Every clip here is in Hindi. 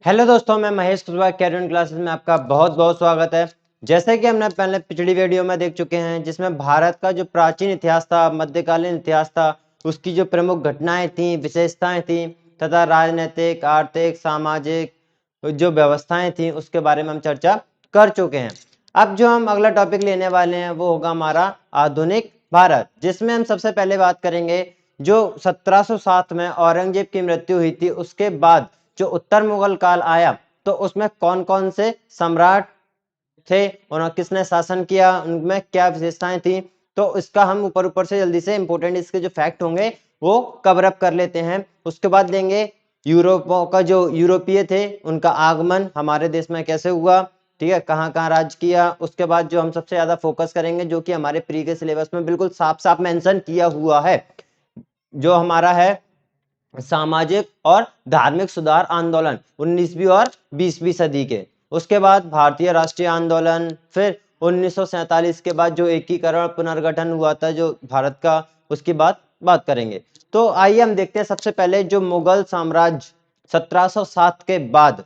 हेलो दोस्तों, मैं महेश कुशवाहा कैरियर क्लासेस में आपका बहुत बहुत स्वागत है। जैसे कि हमने पहले पिछली वीडियो में देख चुके हैं जिसमें भारत का जो प्राचीन इतिहास था, मध्यकालीन इतिहास था, उसकी जो प्रमुख घटनाएं थी, विशेषताएं थी तथा राजनीतिक, आर्थिक, सामाजिक जो व्यवस्थाएं थी उसके बारे में हम चर्चा कर चुके हैं। अब जो हम अगला टॉपिक लेने वाले हैं वो होगा हमारा आधुनिक भारत, जिसमें हम सबसे पहले बात करेंगे जो 1707 में औरंगजेब की मृत्यु हुई थी उसके बाद जो उत्तर मुगल काल आया तो उसमें कौन कौन से सम्राट थे, उन्होंने किसने शासन किया, उनमें क्या विशेषताएं थी। तो इसका हम ऊपर ऊपर से जल्दी से इंपोर्टेंट इसके जो फैक्ट होंगे वो कवर अप कर लेते हैं। उसके बाद देंगे यूरोपों का जो यूरोपीय थे उनका आगमन हमारे देश में कैसे हुआ, ठीक है, कहाँ कहाँ राज किया। उसके बाद जो हम सबसे ज्यादा फोकस करेंगे जो कि हमारे प्री के सिलेबस में बिल्कुल साफ साफ मेंशन किया हुआ है, जो हमारा है सामाजिक और धार्मिक सुधार आंदोलन 19वीं और 20वीं सदी के। उसके बाद भारतीय राष्ट्रीय आंदोलन, फिर 1947 के बाद जो एकीकरण पुनर्गठन हुआ था जो भारत का, उसकी बात करेंगे। तो आइए हम देखते हैं सबसे पहले जो मुगल साम्राज्य 1707 के बाद,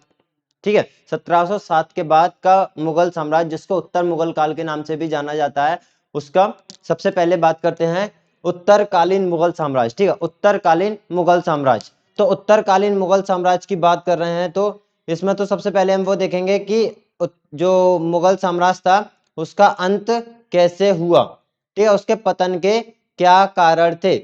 ठीक है, 1707 के बाद का मुगल साम्राज्य जिसको उत्तर मुगल काल के नाम से भी जाना जाता है, उसका सबसे पहले बात करते हैं उत्तरकालीन मुगल साम्राज्य। ठीक है, उत्तरकालीन मुगल साम्राज्य। तो उत्तरकालीन मुगल साम्राज्य की बात कर रहे हैं तो इसमें तो सबसे पहले हम वो देखेंगे कि जो मुगल साम्राज्य था उसका अंत कैसे हुआ, ठीक है, उसके पतन के क्या कारण थे।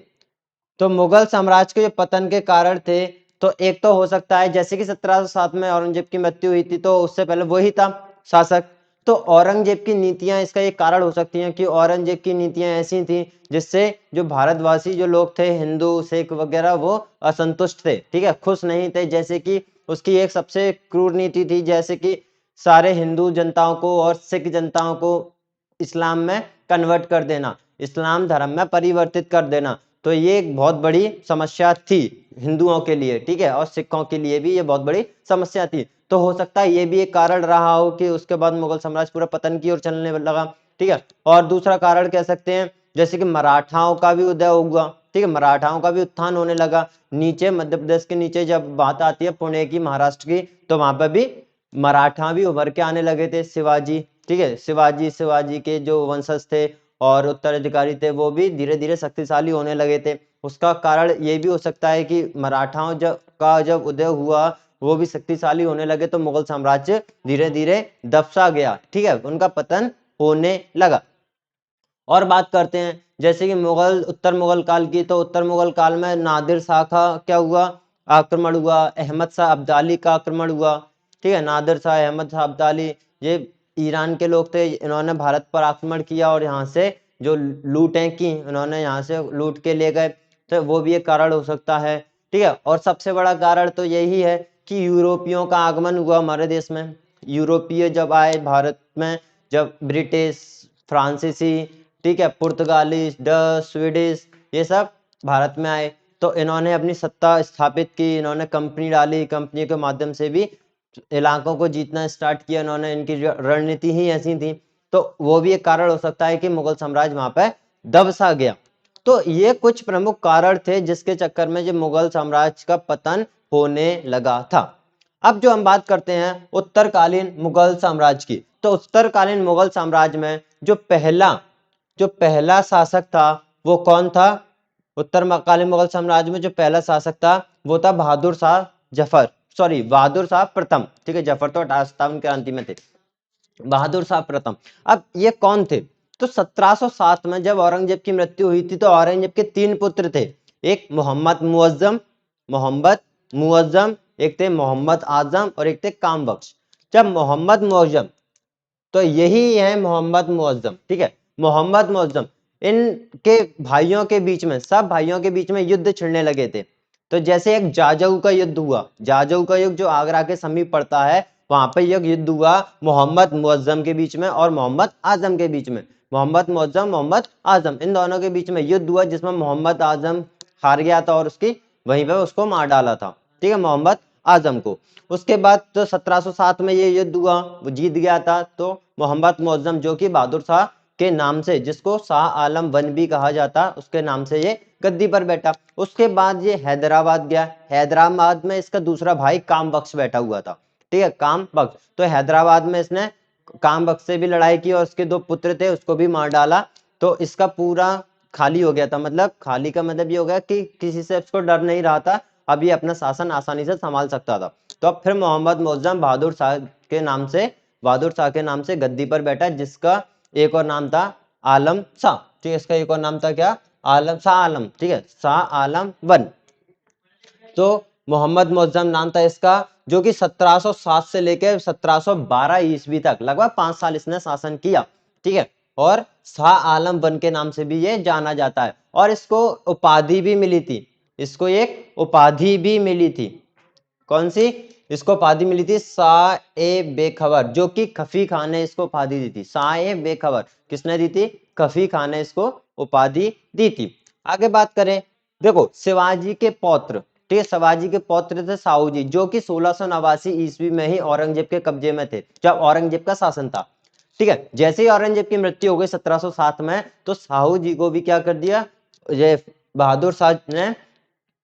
तो मुगल साम्राज्य के जो पतन के कारण थे तो एक तो हो सकता है जैसे कि 1707 में औरंगजेब की मृत्यु हुई थी तो उससे पहले वही था शासक, तो औरंगजेब की नीतियां इसका एक कारण हो सकती हैं कि औरंगजेब की नीतियां ऐसी थी जिससे जो भारतवासी जो लोग थे, हिंदू सिख वगैरह, वो असंतुष्ट थे, ठीक है, खुश नहीं थे। जैसे कि उसकी एक सबसे क्रूर नीति थी जैसे कि सारे हिंदू जनताओं को और सिख जनताओं को इस्लाम में कन्वर्ट कर देना, इस्लाम धर्म में परिवर्तित कर देना। तो ये एक बहुत बड़ी समस्या थी हिंदुओं के लिए, ठीक है, और सिखों के लिए भी ये बहुत बड़ी समस्या थी। तो हो सकता है ये भी एक कारण रहा हो कि उसके बाद मुगल साम्राज्य पूरा पतन की ओर चलने लगा, ठीक है। और दूसरा कारण कह सकते हैं जैसे कि मराठाओं का भी उदय हुआ, ठीक है, मराठाओं का भी उत्थान होने लगा। नीचे मध्य प्रदेश के नीचे जब बात आती है पुणे की, महाराष्ट्र की, तो वहां पर भी मराठा भी उभर के आने लगे थे, शिवाजी, ठीक है, शिवाजी के जो वंशज थे और उत्तराधिकारी थे वो भी धीरे धीरे शक्तिशाली होने लगे थे। उसका कारण ये भी हो सकता है कि मराठाओं जब उदय हुआ वो भी शक्तिशाली होने लगे तो मुगल साम्राज्य धीरे धीरे दबसा गया, ठीक है, उनका पतन होने लगा। और बात करते हैं जैसे कि उत्तर मुगल काल की, तो उत्तर मुगल काल में नादिर शाह का क्या हुआ, आक्रमण हुआ, अहमद शाह अब्दाली का आक्रमण हुआ, ठीक है, नादिर शाह, अहमद शाह अब्दाली, ये ईरान के लोग थे, इन्होंने भारत पर आक्रमण किया और यहाँ से जो लूटें की, इन्होंने यहाँ से लूट के ले गए, तो वो भी एक कारण हो सकता है, ठीक है। और सबसे बड़ा कारण तो यही है कि यूरोपियों का आगमन हुआ हमारे देश में। यूरोपीय जब आए भारत में, जब ब्रिटिश, फ्रांसीसी, ठीक है, पुर्तगाली, डच, स्वीडिश, ये सब भारत में आए तो इन्होंने अपनी सत्ता स्थापित की, इन्होंने कंपनी डाली, कंपनी के माध्यम से भी इलाकों को जीतना स्टार्ट किया इन्होंने, इनकी रणनीति ही ऐसी थी। तो वो भी एक कारण हो सकता है कि मुगल साम्राज्य वहां पे दबसा गया। तो ये कुछ प्रमुख कारण थे जिसके चक्कर में जो मुगल साम्राज्य का पतन होने लगा था। अब जो हम बात करते हैं उत्तरकालीन मुगल साम्राज्य की, तो उत्तरकालीन मुगल साम्राज्य में जो पहला शासक था वो कौन था। उत्तरकालीन मुगल साम्राज्य में जो पहला शासक था वो था बहादुर शाह प्रथम, ठीक है, जफर तो 58 क्रांति में थे, बहादुर शाह प्रथम। अब ये कौन थे, तो 1707 में जब औरंगजेब की मृत्यु हुई थी तो औरंगजेब के 3 पुत्र थे, एक मोहम्मद मुअज्जम, एक थे मोहम्मद आजम और एक थे कामबख्श। जब मोहम्मद मुअज्जम, तो यही है मोहम्मद मुअज्जम, ठीक है, मोहम्मद मुअज्जम, इनके भाइयों के बीच में, सब भाइयों के बीच में युद्ध छिड़ने लगे थे। तो जैसे एक जाजऊ का युद्ध हुआ, जाजऊ का युद्ध जो आगरा के समीप पड़ता है, वहां पर यह युद्ध हुआ मोहम्मद मुअज्जम के बीच में और मोहम्मद आजम के बीच में। मोहम्मद मुअज्जम, मोहम्मद आजम, इन दोनों के बीच में युद्ध हुआ जिसमें मोहम्मद आजम हार गया था और उसकी वहीं पर उसको मार डाला था, ठीक है, मोहम्मद आजम को। उसके बाद तो 1707 में ये युद्ध हुआ, वो जीत गया था। तो मोहम्मद मुअज्जम जो कि बहादुर शाह के नाम से, जिसको शाह आलम वन भी कहा जाता, उसके नाम से ये गद्दी पर बैठा। उसके बाद ये हैदराबाद गया, हैदराबाद में इसका दूसरा भाई काम बख्श बैठा हुआ था, ठीक है, काम बख्श। तो हैदराबाद में इसने काम बख्श से भी लड़ाई की और उसके 2 पुत्र थे उसको भी मार डाला। तो इसका पूरा खाली हो गया था, मतलब खाली का मतलब ये हो गया कि किसी से इसको डर नहीं रहा था, अब ये अपना शासन आसानी से संभाल सकता था। तो अब फिर मोहम्मद मुअज्जम बहादुर शाह के नाम से गद्दी पर बैठा, जिसका एक और नाम था आलम शाह, ठीक है, इसका एक और नाम था क्या, आलम शाह आलम, ठीक है, शाह आलम वन। तो मोहम्मद मुअज्जम नाम था इसका, जो कि 1707 से लेकर 1712 ईस्वी तक लगभग 5 साल इसने शासन किया, ठीक है, और शाह आलम वन के नाम से भी ये जाना जाता है। और इसको उपाधि भी मिली थी, इसको एक उपाधि भी मिली थी, कौन सी, इसको उपाधि मिली थी शाह ए बेखबर, जो कि खफी खान ने इसको उपाधि दी थी। शाह ए बेखबर किसने दी थी, खफी खान ने इसको उपाधि दी थी। आगे बात करें, देखो शिवाजी के पौत्र, ठीक है, शिवाजी के पौत्र थे साहू जी, जो कि 1689 ईस्वी में ही औरंगजेब के कब्जे में थे, जब औरंगजेब का शासन था, ठीक है। जैसे ही औरंगजेब की मृत्यु हो गई 1707 में, तो साहू जी को भी क्या कर दिया, ये बहादुर शाह ने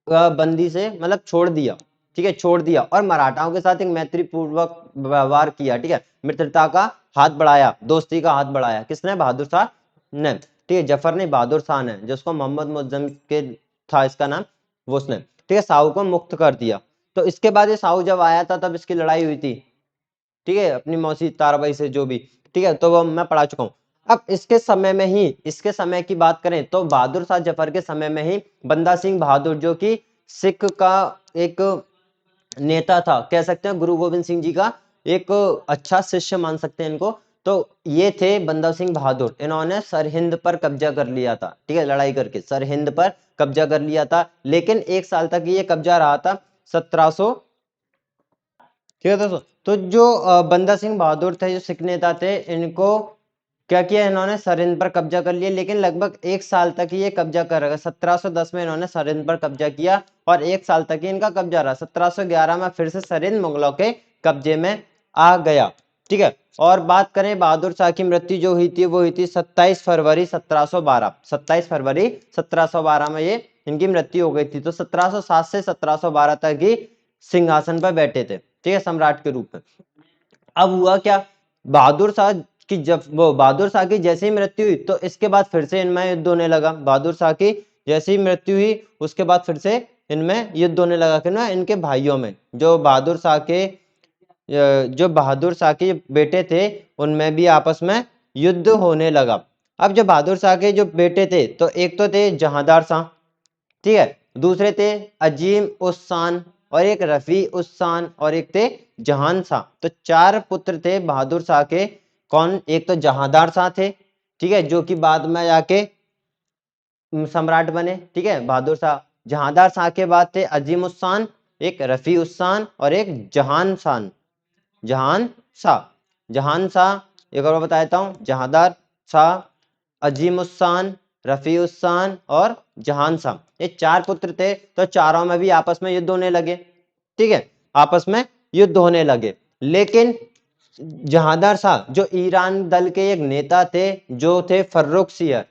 बंदी से मतलब छोड़ दिया, ठीक है, छोड़ दिया, और मराठाओं के साथ एक मैत्रीपूर्वक व्यवहार किया, ठीक है, मित्रता का हाथ बढ़ाया, दोस्ती का हाथ बढ़ाया, किसने, बहादुर शाह ने, ठीक है, जफर नहीं बहादुर शाह ने, जिसको मोहम्मद मुअज्जम के था इसका नाम, वो उसने, ठीक है, साहू को मुक्त कर दिया। तो इसके बाद ये साहू जब आया था तब इसकी लड़ाई हुई थी, ठीक है, अपनी मौसी ताराबाई से जो भी, ठीक है, तो वो मैं पढ़ा चुका हूँ। अब इसके समय में ही, इसके समय की बात करें तो बहादुर शाह जफर के समय में ही बंदा सिंह बहादुर, जो कि सिख का एक नेता था, कह सकते हैं गुरु गोविंद सिंह जी का एक अच्छा शिष्य मान सकते हैं इनको, तो ये थे बंदा सिंह बहादुर, इन्होंने सरहिंद पर कब्जा कर लिया था, ठीक है, लड़ाई करके सरहिंद पर कब्जा कर लिया था, लेकिन 1 साल तक ये कब्जा रहा था 1700, ठीक है दोस्तों। तो जो बंदा सिंह बहादुर थे, जो सिख नेता थे, इनको क्या किया, इन्होंने सरहिंद पर कब्जा कर लिया, लेकिन लगभग 1 साल तक ही ये कब्जा कर रहा। 1710 में इन्होंने सरहिंद पर कब्जा किया और 1 साल तक ही इनका कब्जा रहा। 1711 में फिर से सरहिंद मुगलों के कब्जे में आ गया, ठीक है। और बात करें बहादुर शाह की मृत्यु जो हुई थी, वो हुई थी 27 फरवरी 1712, 27 फरवरी 1712 में ये इनकी मृत्यु हो गई थी। तो 1707 से 1712 तक ही सिंहासन पर बैठे थे, ठीक है, सम्राट के रूप में। अब हुआ क्या, बहादुर शाह की जब वो बहादुर शाह की जैसे ही मृत्यु हुई, तो इसके बाद फिर से इनमें युद्ध होने लगा। बहादुर शाह की जैसे ही मृत्यु हुई, उसके बाद फिर से इनमें युद्ध होने लगा, कि ना इनके भाइयों में, जो बहादुर शाह के बेटे थे, उनमें भी आपस में युद्ध होने लगा। अब जो बहादुर शाह के जो बेटे थे, तो एक तो थे जहांदार शाह, ठीक है, दूसरे थे अजीम उस शान, और एक रफी उस शान, और एक थे जहान शाह। तो 4 पुत्र थे बहादुर शाह के। कौन, एक तो जहांदार शाह थे, ठीक है, जो कि बाद में जाके सम्राट बने, ठीक है, बहादुर शाह। जहांदार शाह के बाद थे अजीम उस शान, एक रफी उस शान, और एक जहान शान, जहान शाह। जहान शाह एक और बता देता हूँ, जहांदार शाह, अजीम उस्सान, रफी उस्सान और जहान शाह, ये 4 पुत्र थे। तो चारों में भी आपस में युद्ध होने लगे, ठीक है, आपस में युद्ध होने लगे। लेकिन जहांदार शाह जो ईरान दल के एक नेता थे, जो थे फर्रुख सियर,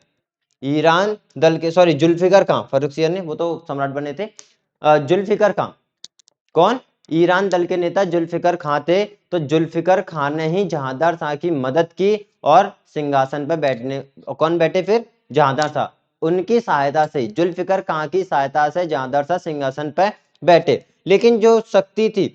ईरान दल के, सॉरी जुल्फिकार खां, फर्रुख सियर ने वो तो सम्राट बने थे, जुल्फिकार खां, कौन, ईरान दल के नेता जुल्फिकार खां थे। तो जुल्फिकार खां ने ही जहांदार शाह की मदद की और सिंहासन पर बैठने, कौन बैठे फिर, जहांदार शाह, उनकी सहायता से, जुल्फिकार खां की सहायता से जहांदार शाह सिंहासन पर बैठे। लेकिन जो शक्ति थी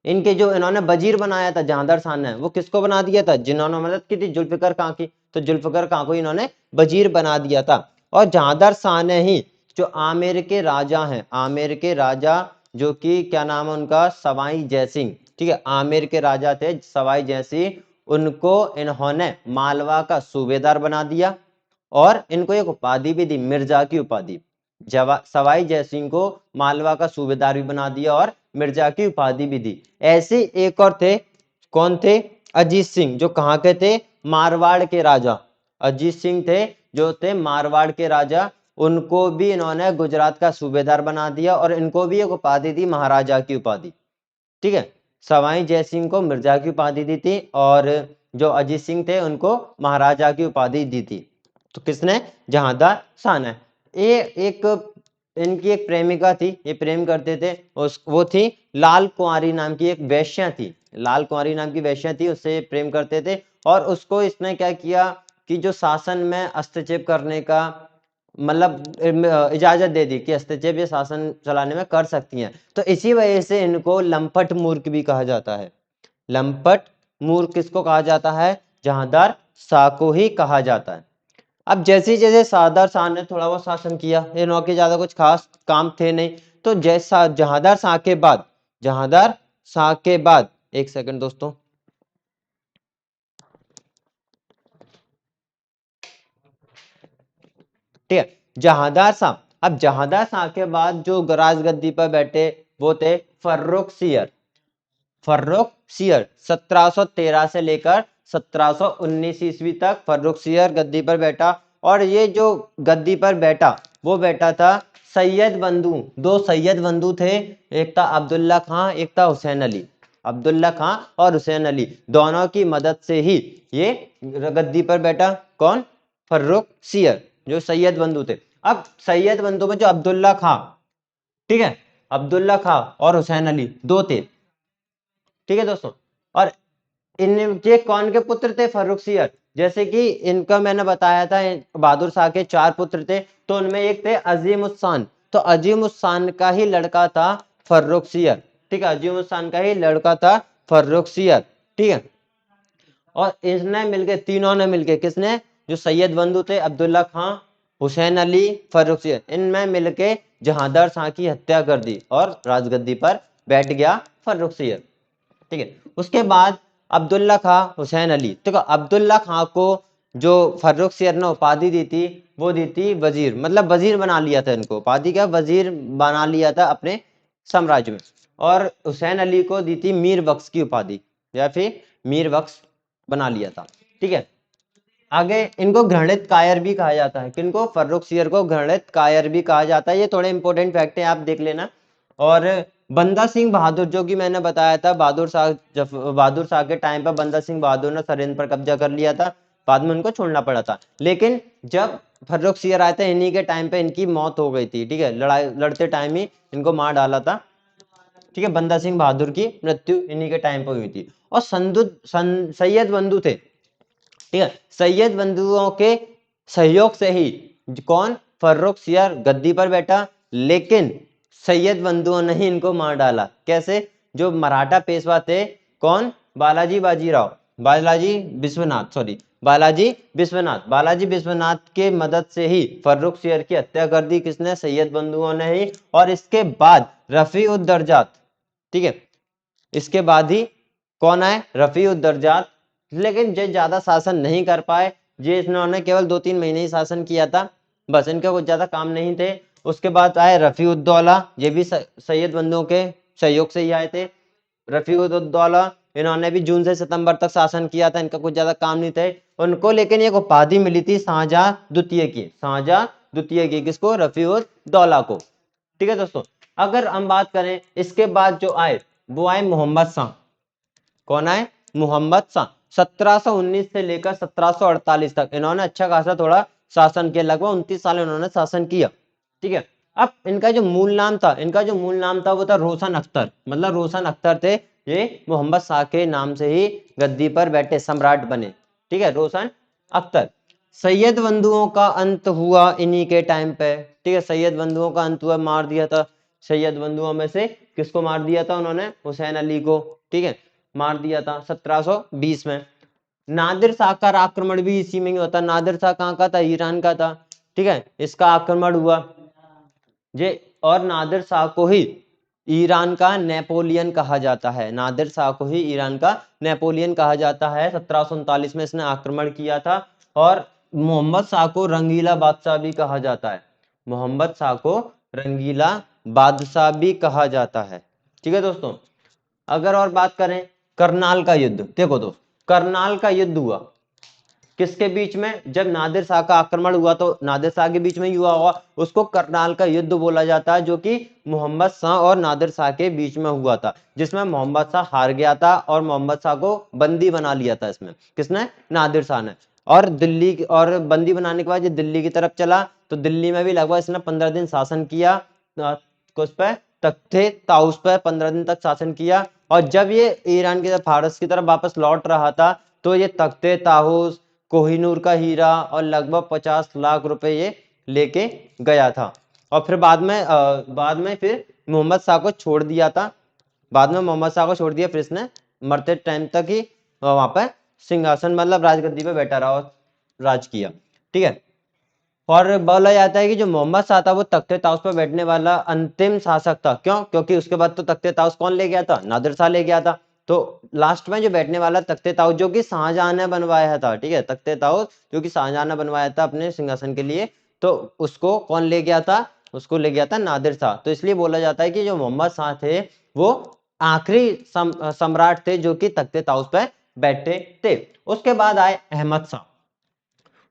इनके, जो इन्होंने वजीर बनाया था जहांदार शाह ने, वो किसको बना दिया था, जिन्होंने मदद की थी जुल्फिकार खां की, तो जुल्फिकार खां को इन्होंने वजीर बना दिया था। और जहांदार शाह ने ही जो आमेर के राजा हैं, आमेर के राजा, जो कि क्या नाम है उनका, सवाई जयसिंह, ठीक है, आमेर के राजा थे सवाई जयसिंह, उनको इन्होंने मालवा का सूबेदार बना दिया और इनको एक उपाधि भी दी, मिर्जा की उपाधि। सवाई जयसिंह को मालवा का सूबेदार भी बना दिया और मिर्जा की उपाधि भी दी। ऐसे एक और थे, कौन थे, अजीत सिंह, जो कहाँ के थे, मारवाड़ के राजा। अजीत सिंह थे जो थे मारवाड़ के राजा, उनको भी इन्होंने गुजरात का सूबेदार बना दिया और इनको भी एक उपाधि दी, महाराजा की उपाधि, ठीक है। सवाई जयसिंह को मिर्जा की उपाधि दी थी और जो अजीत सिंह थे उनको महाराजा की उपाधि दी थी। तो किसने, जहांदार शाह ने। ये एक इनकी एक प्रेमिका थी, ये प्रेम करते थे, वो थी लाल कुंवारी नाम की एक वेश्या थी, लाल कुंवारी नाम की वेश्या थी, उससे प्रेम करते थे। और उसको इसने क्या किया कि जो शासन में हस्तक्षेप करने का मतलब इजाजत दे दी कि हस्तक्षेप ये शासन चलाने में कर सकती हैं। तो इसी वजह से इनको लंपट मूर्ख भी कहा जाता है। लंपट मूर्ख किसको कहा जाता है? जहांदार शाह को ही कहा जाता है। अब जैसे जैसे शाहदार शाह ने थोड़ा बहुत शासन किया, ये नौ के ज्यादा कुछ खास काम थे नहीं, तो जैसा जहांदार शाह के बाद, जहांदार शाह के बाद, एक सेकंड दोस्तों, ठीक है, जहांदार शाह, अब जहांदार शाह के बाद जो राजगद्दी पर बैठे वो थे फर्रुखसियर। फर्रुखसियर 1713 से लेकर 1719 ईस्वी तक फर्रुखसियर गद्दी पर बैठा। और ये जो गद्दी पर बैठा वो बैठा था सैयद बंधु, दो सैयद बंधु थे, एक था अब्दुल्ला खां, एक था हुसैन अली। अब्दुल्ला खां और हुसैन अली दोनों की मदद से ही ये गद्दी पर बैठा। कौन? फर्रुखसियर, जो सैयद बंधु थे। अब सैयद बंधु में जो अब्दुल्ला खां, ठीक है, अब्दुल्ला खां और हुसैन अली दो थे, ठीक है दोस्तों। और इनके कौन के पुत्र थे? फर्रुखसियर। जैसे कि इनका मैंने बताया था बहादुर शाह के चार पुत्र थे, तो उनमें एक थे अजीम उस्सान, तो अजीम उस्सान का ही लड़का था फर्रुखसियर, ठीक है, अजीम उस्सान का ही लड़का था फर्रुखसियर, ठीक है। और इसने मिलके, तीनों ने मिलके, किसने? जो सैयद बंधु थे अब्दुल्ला खां, हुसैन अली, फर्रुखसियर, इनमें मिलके जहांदार शाह की हत्या कर दी और राजगद्दी पर बैठ गया फर्रुखसियर, ठीक है। उसके बाद अब्दुल्ला खां, हुसैन अली, तो अब्दुल्ला खां को जो फर्रुखसियर ने उपाधि दी थी वो दी थी वजीर, मतलब वजीर बना लिया था इनको, उपाधि क्या, वजीर बना लिया था अपने साम्राज्य में। और हुसैन अली को दी थी मीर बख्श की उपाधि, या फिर मीर बख्श बना लिया था, ठीक है। आगे इनको घृणित कायर भी कहा जाता है। किनको? फर्रुखसियर को घृणित कायर भी कहा जाता है। ये थोड़े इंपॉर्टेंट फैक्ट है, आप देख लेना। और बंदा सिंह बहादुर, जो कि मैंने बताया था, बहादुर शाह के टाइम पर बंदा सिंह बहादुर ने सरिंद पर कब्जा कर लिया था, बाद में उनको छोड़ना पड़ा था। लेकिन जब फर्रुखसियर आए थे, इन्हीं के टाइम पे इनकी मौत हो गई थी, ठीक है, लड़ाई लड़ते टाइम ही इनको मार डाला था, ठीक है। बंदा सिंह बहादुर की मृत्यु इन्हीं के टाइम पर हुई थी। और सैयद बंधु थे, ठीक है, सैयद बंधुओं के सहयोग से ही कौन? फर्रुखसियर गद्दी पर बैठा। लेकिन सैयद बंधुओं ने ही इनको मार डाला। कैसे? जो मराठा पेशवा थे, कौन? बालाजी बाजीराव, बालाजी विश्वनाथ, सॉरी, बालाजी विश्वनाथ के मदद से ही फर्रुखसियर की हत्या कर दी। किसने? सैयद बंधुओं ने ही। और इसके बाद रफी उद दर्जात, ठीक है, इसके बाद ही कौन आए? रफी उद दर्जात। लेकिन ये ज्यादा शासन नहीं कर पाए, ये इन्होंने केवल 2-3 महीने ही शासन किया था, बस, इनके कुछ ज्यादा काम नहीं थे। उसके बाद आए रफी उद दौला, ये भी सैयद बंधुओं के सहयोग से ही आए थे। रफी उद दौला, इन्होंने भी जून से सितंबर तक शासन किया था, इनका कुछ ज्यादा काम नहीं थे उनको। लेकिन एक उपाधि मिली थी शाहजहां द्वितीय की, शाहजहां द्वितीय की। किसको? रफी उद दौला को, ठीक है दोस्तों। अगर हम बात करें इसके बाद जो आए, वो आए मोहम्मद शाह। कौन आए? मोहम्मद शाह। 1719 से लेकर 1748 तक इन्होंने अच्छा खासा थोड़ा शासन किया, लगभग 29 साल इन्होंने शासन किया, ठीक है। अब इनका जो मूल नाम था, वो था रोशन अख्तर, मतलब रोशन अख्तर थे ये, मोहम्मद शाह के नाम से ही गद्दी पर बैठे सम्राट बने, ठीक है, रोशन अख्तर। सैयद बंधुओं का अंत हुआ इन्हीं के टाइम पे, ठीक है, सैयद बंधुओं का अंत हुआ, मार दिया था। सैयद बंधुओं में से किसको मार दिया था उन्होंने? हुसैन अली को, ठीक है, मार दिया था 1720 में। नादिर शाह का आक्रमण भी इसी में ही होता। नादिर शाह कहाँ का था? ईरान का था, ठीक है, इसका आक्रमण हुआ जे। और नादिर शाह को ही ईरान का नेपोलियन कहा जाता है, नादिर शाह को ही ईरान का नेपोलियन कहा जाता है। 1739 में इसने आक्रमण किया था। और मोहम्मद शाह को रंगीला बादशाह भी कहा जाता है, मोहम्मद शाह को रंगीला बादशाह भी कहा जाता है, ठीक है दोस्तों। अगर और बात करें करनाल का युद्ध, देखो दोस्त, करनाल का युद्ध हुआ किसके बीच में? जब नादिर शाह का आक्रमण हुआ तो नादिर शाह के बीच में ही हुआ होगा, उसको करनाल का युद्ध बोला जाता है, जो कि मोहम्मद शाह और नादिर शाह के बीच में हुआ था, जिसमें मोहम्मद शाह हार गया था और मोहम्मद शाह को बंदी बना लिया था। इसमें किसने? नादिर शाह ने। और दिल्ली और बंदी बनाने के बाद ये दिल्ली की तरफ चला, तो दिल्ली में भी लगभग इसने 15 दिन शासन किया, उस पर तख्ते ताउस पर 15 दिन तक शासन किया। और जब ये ईरान की तरफ फारस की तरफ वापस लौट रहा था, तो ये तख्ते ताउस, कोहिनूर का हीरा और लगभग 50 लाख रुपए ये लेके गया था। और फिर बाद में फिर मोहम्मद शाह को छोड़ दिया था। बाद में मोहम्मद शाह को छोड़ दिया, फिर इसने मरते टाइम तक ही वहां पर सिंहासन मतलब राजगद्दी पे बैठा रहा और राज किया। ठीक है। और बोला जाता है कि जो मोहम्मद शाह था वो तख्ते ताउस पर बैठने वाला अंतिम शासक था। क्यों? क्योंकि उसके बाद तो तख्ते ताउस कौन ले गया था? नादिर शाह ले गया था। तो लास्ट में जो बैठने वाला तख्ते ताउस, जो कि शाहजहां ने बनवाया था, ठीक है, तख्ते ताउस जो कि शाहजहां ने बनवाया था अपने सिंहासन के लिए, तो उसको कौन ले गया था? उसको ले गया था नादिर शाह। तो इसलिए बोला जाता है कि जो मोहम्मद शाह थे वो आखिरी सम्राट थे जो कि तख्ते ताउस पर बैठे थे। उसके बाद आए अहमद शाह।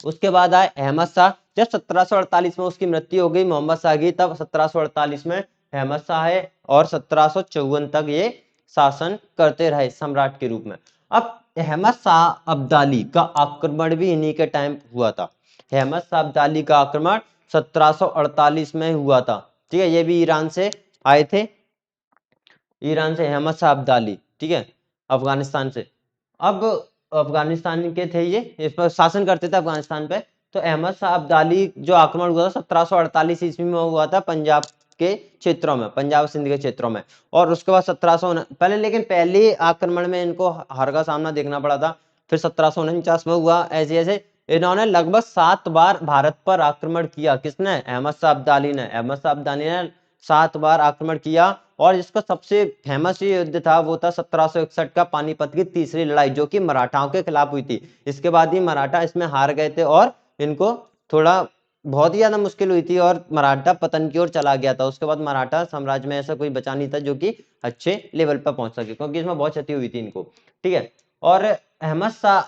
उसके बाद आए अहमद शाह। जब 1748 में उसकी मृत्यु हो गई मोहम्मद शाह की, तब 1748 में अहमद शाह है और 1754 तक ये शासन करते रहे सम्राट के रूप में। अब अहमद शाह अब्दाली का आक्रमण भी इन्हीं के टाइम हुआ था। अहमद शाह अब्दाली का आक्रमण 1748 में हुआ था। ठीक है, ये भी ईरान से आए थे, ईरान से अहमद शाह अब्दाली, ठीक है, अफगानिस्तान से। अब अफगानिस्तान के थे ये, इस पर शासन करते थे अफगानिस्तान पे। तो अहमद शाह अब्दाली जो आक्रमण हुआ था 1748 ईस्वी में हुआ था पंजाब के क्षेत्रों में, पंजाब सिंध के क्षेत्रों में। और उसके बाद 1700 पहले, लेकिन पहले आक्रमण में इनको हार का सामना देखना पड़ा था। फिर 1749 में हुआ। ऐसे ऐसे इन्होंने लगभग 7 बार भारत पर आक्रमण किया। किसने? अहमद शाह अब्दाली ने। अहमद शाह अब्दाली ने 7 बार आक्रमण किया। और जिसका सबसे फेमस युद्ध था वो था 1761 का पानीपत की तीसरी लड़ाई, जो कि मराठाओं के खिलाफ हुई थी। इसके बाद ही मराठा इसमें हार गए थे और इनको थोड़ा बहुत ही ज्यादा मुश्किल हुई थी और मराठा पतन की ओर चला गया था। उसके बाद मराठा साम्राज्य में ऐसा कोई बचा नहीं था जो कि अच्छे लेवल पर पहुंच सके, क्योंकि इसमें बहुत क्षति हुई थी इनको। ठीक है। और अहमद शाह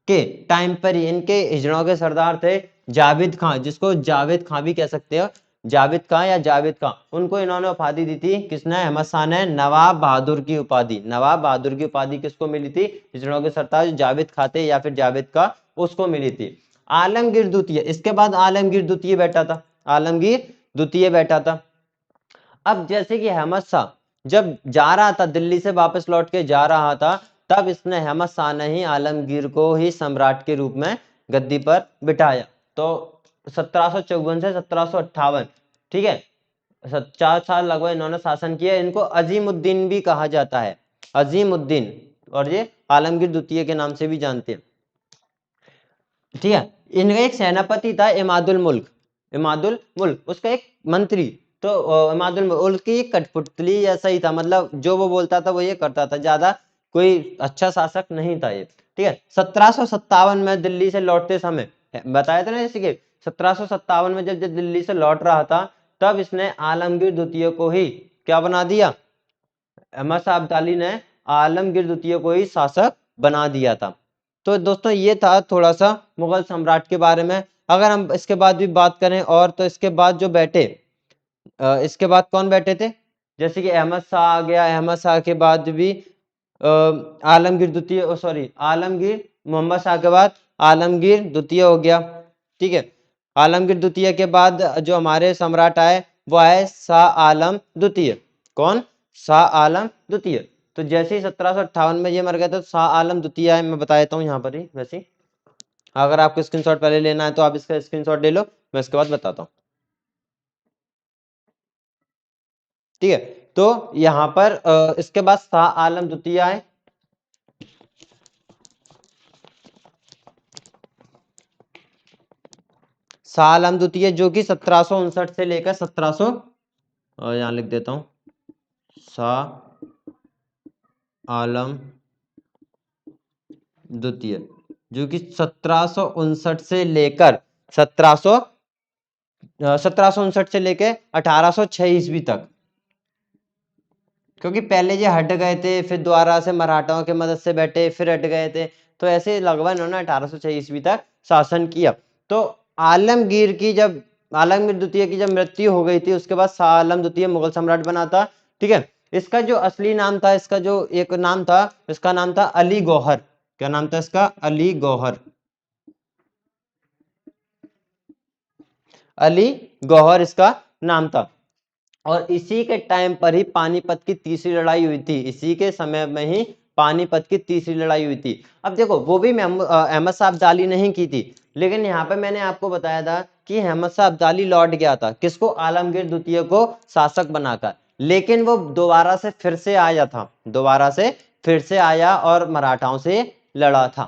के टाइम पर ही इनके हिजड़ों के सरदार थे जावेद खां, जिसको जावेद खां भी कह सकते हो, जावेद खां या जावेद खां। उनको इन्होंने उपाधि दी थी। किसने? अहमद शाह ने नवाब बहादुर की उपाधि। नवाब बहादुर की उपाधि किसको मिली थी? हिजड़ों के सरताज जावेद खां थे या फिर जावेद खां, उसको मिली थी। आलमगीर द्वितीय, इसके बाद आलमगीर द्वितीय बैठा था। आलमगीर द्वितीय बैठा था। अब जैसे कि अहमद शाह जब जा रहा था, दिल्ली से वापस लौट के जा रहा था, तब इसने अहमद शाह ने ही आलमगीर को ही सम्राट के रूप में गद्दी पर बिठाया। तो 1754 से 1758, ठीक है, 4 साल लगभग इन्होंने शासन किया। इनको अजीमुद्दीन भी कहा जाता है, अजीमुद्दीन, और ये आलमगीर द्वितीय के नाम से भी जानते हैं। ठीक है। इनका एक सेनापति था इमादुल मुल्क, इमादुल मुल्क, उसका एक मंत्री। तो इमादुल मुल्क की कठपुतली जैसा ही था, मतलब जो वो बोलता था वो ये करता था, ज्यादा कोई अच्छा शासक नहीं था ये। ठीक है। 1757 में दिल्ली से लौटते समय, बताया था ना जैसे कि 1757 में जब दिल्ली से लौट रहा था, तब इसने आलमगीर द्वितीय को ही क्या बना दिया? अहमद शाह अब्दाली ने आलमगीर द्वितीय को ही शासक बना दिया था। तो दोस्तों ये था थोड़ा सा मुगल सम्राट के बारे में। अगर हम इसके बाद भी बात करें और, तो इसके बाद जो बैठे, इसके बाद कौन बैठे थे? जैसे कि अहमद शाह आ गया, अहमद शाह के बाद भी आलमगीर द्वितीय, सॉरी, आलमगीर, मोहम्मद शाह के बाद आलमगीर द्वितीय हो गया। ठीक है। आलमगीर द्वितीय के बाद जो हमारे सम्राट आए वो आए शाह आलम द्वितीय। कौन? शाह आलम द्वितीय। तो जैसे ही 1758 में ये मर गए तो शाह आलम द्वितीय आए। मैं बता देता हूँ यहाँ पर ही वैसे ही। अगर आपको स्क्रीनशॉट पहले लेना है तो आप इसका स्क्रीनशॉट ले लो, मैं इसके बाद बताता हूँ। ठीक है। तो यहाँ पर इसके बाद शाह आलम द्वितीय आए। शाह आलम द्वितीय जो कि 1759 से लेकर 1700, यहाँ लिख देता हूँ, शाह आलम द्वितीय जो कि 1759 से लेकर 1759 से लेकर 1806 ईस्वी तक, क्योंकि पहले ये हट गए थे, फिर दोबारा से मराठाओं के मदद से बैठे, फिर हट गए थे, तो ऐसे लगभग इन्होंने 1806 ईस्वी तक शासन किया। तो आलमगीर की जब, आलमगीर द्वितीय की जब मृत्यु हो गई थी, उसके बाद शाह आलम द्वितीय मुगल सम्राट बना था। ठीक है। इसका जो असली नाम था, इसका जो एक नाम था, इसका नाम था अली गौहर। क्या नाम था इसका? अली गौहर। अली गौहर इसका नाम था। और इसी के टाइम पर ही पानीपत की तीसरी लड़ाई हुई थी, इसी के समय में ही पानीपत की तीसरी लड़ाई हुई थी। अब देखो वो भी अहमद शाह अब्दाली नहीं की थी, लेकिन यहाँ पे मैंने आपको बताया था कि अहमद शाह अब्दाली लौट गया था किसको, आलमगीर द्वितीय को शासक बनाकर, लेकिन वो दोबारा से फिर से आया था, दोबारा से फिर से आया और मराठाओं से लड़ा था।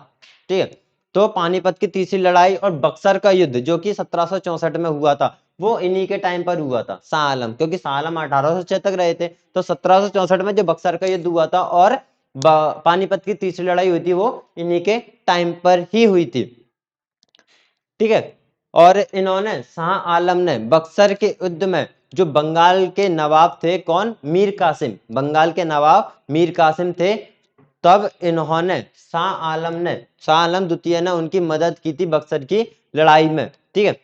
ठीक है, तो पानीपत की तीसरी लड़ाई और बक्सर का युद्ध जो कि 1764 में हुआ था, वो इन्हीं के टाइम पर हुआ था, शाह आलम, क्योंकि शाह आलम 1806 तक रहे थे, तो 1764 में जो बक्सर का युद्ध हुआ था और पानीपत की तीसरी लड़ाई हुई थी वो इन्हीं के टाइम पर ही हुई थी। ठीक है, और इन्होंने, शाह आलम ने बक्सर के युद्ध में जो बंगाल के नवाब थे, कौन, मीर कासिम, बंगाल के नवाब मीर कासिम थे, तब इन्होंने, शाह आलम द्वितीय ने उनकी मदद की थी बक्सर की लड़ाई में। ठीक है,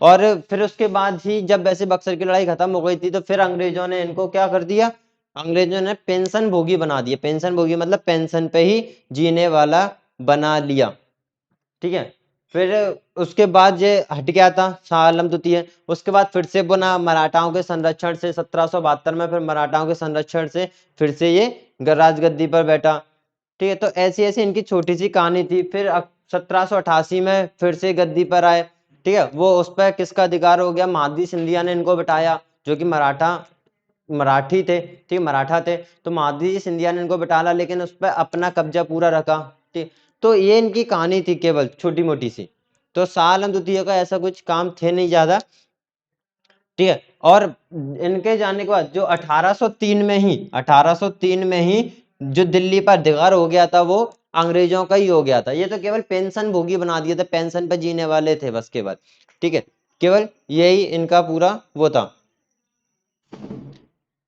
और फिर उसके बाद ही जब वैसे बक्सर की लड़ाई खत्म हो गई थी, तो फिर अंग्रेजों ने इनको क्या कर दिया, अंग्रेजों ने पेंशन भोगी बना दिया, पेंशन भोगी मतलब पेंशन पे ही जीने वाला बना लिया। ठीक है, फिर उसके बाद ये हट गया था शाह आलम द्वितीय, उसके बाद फिर से बना मराठाओं के संरक्षण से 1772 में, फिर मराठाओं के संरक्षण से फिर से ये राजगद्दी पर बैठा। ठीक है, तो ऐसी ऐसी इनकी छोटी सी कहानी थी। फिर 1788 में फिर से गद्दी पर आए। ठीक है, वो उस पर किसका अधिकार हो गया, महादजी सिंधिया ने इनको बिठाया, जो कि मराठी थे, ठीक, मराठा थे, तो महादजी सिंधिया ने इनको बिठाया, लेकिन उस पर अपना कब्जा पूरा रखा। ठीक, तो ये इनकी कहानी थी केवल छोटी मोटी सी। तो शाह आलम द्वितीय का ऐसा कुछ काम थे नहीं ज्यादा। ठीक है, और इनके जाने के बाद जो 1803 में ही जो दिल्ली पर अधिकार हो गया था वो अंग्रेजों का ही हो गया था। ये तो केवल पेंशन भोगी बना दिए थे, पेंशन पर जीने वाले थे बस केवल। ठीक है, केवल यही इनका पूरा वो था।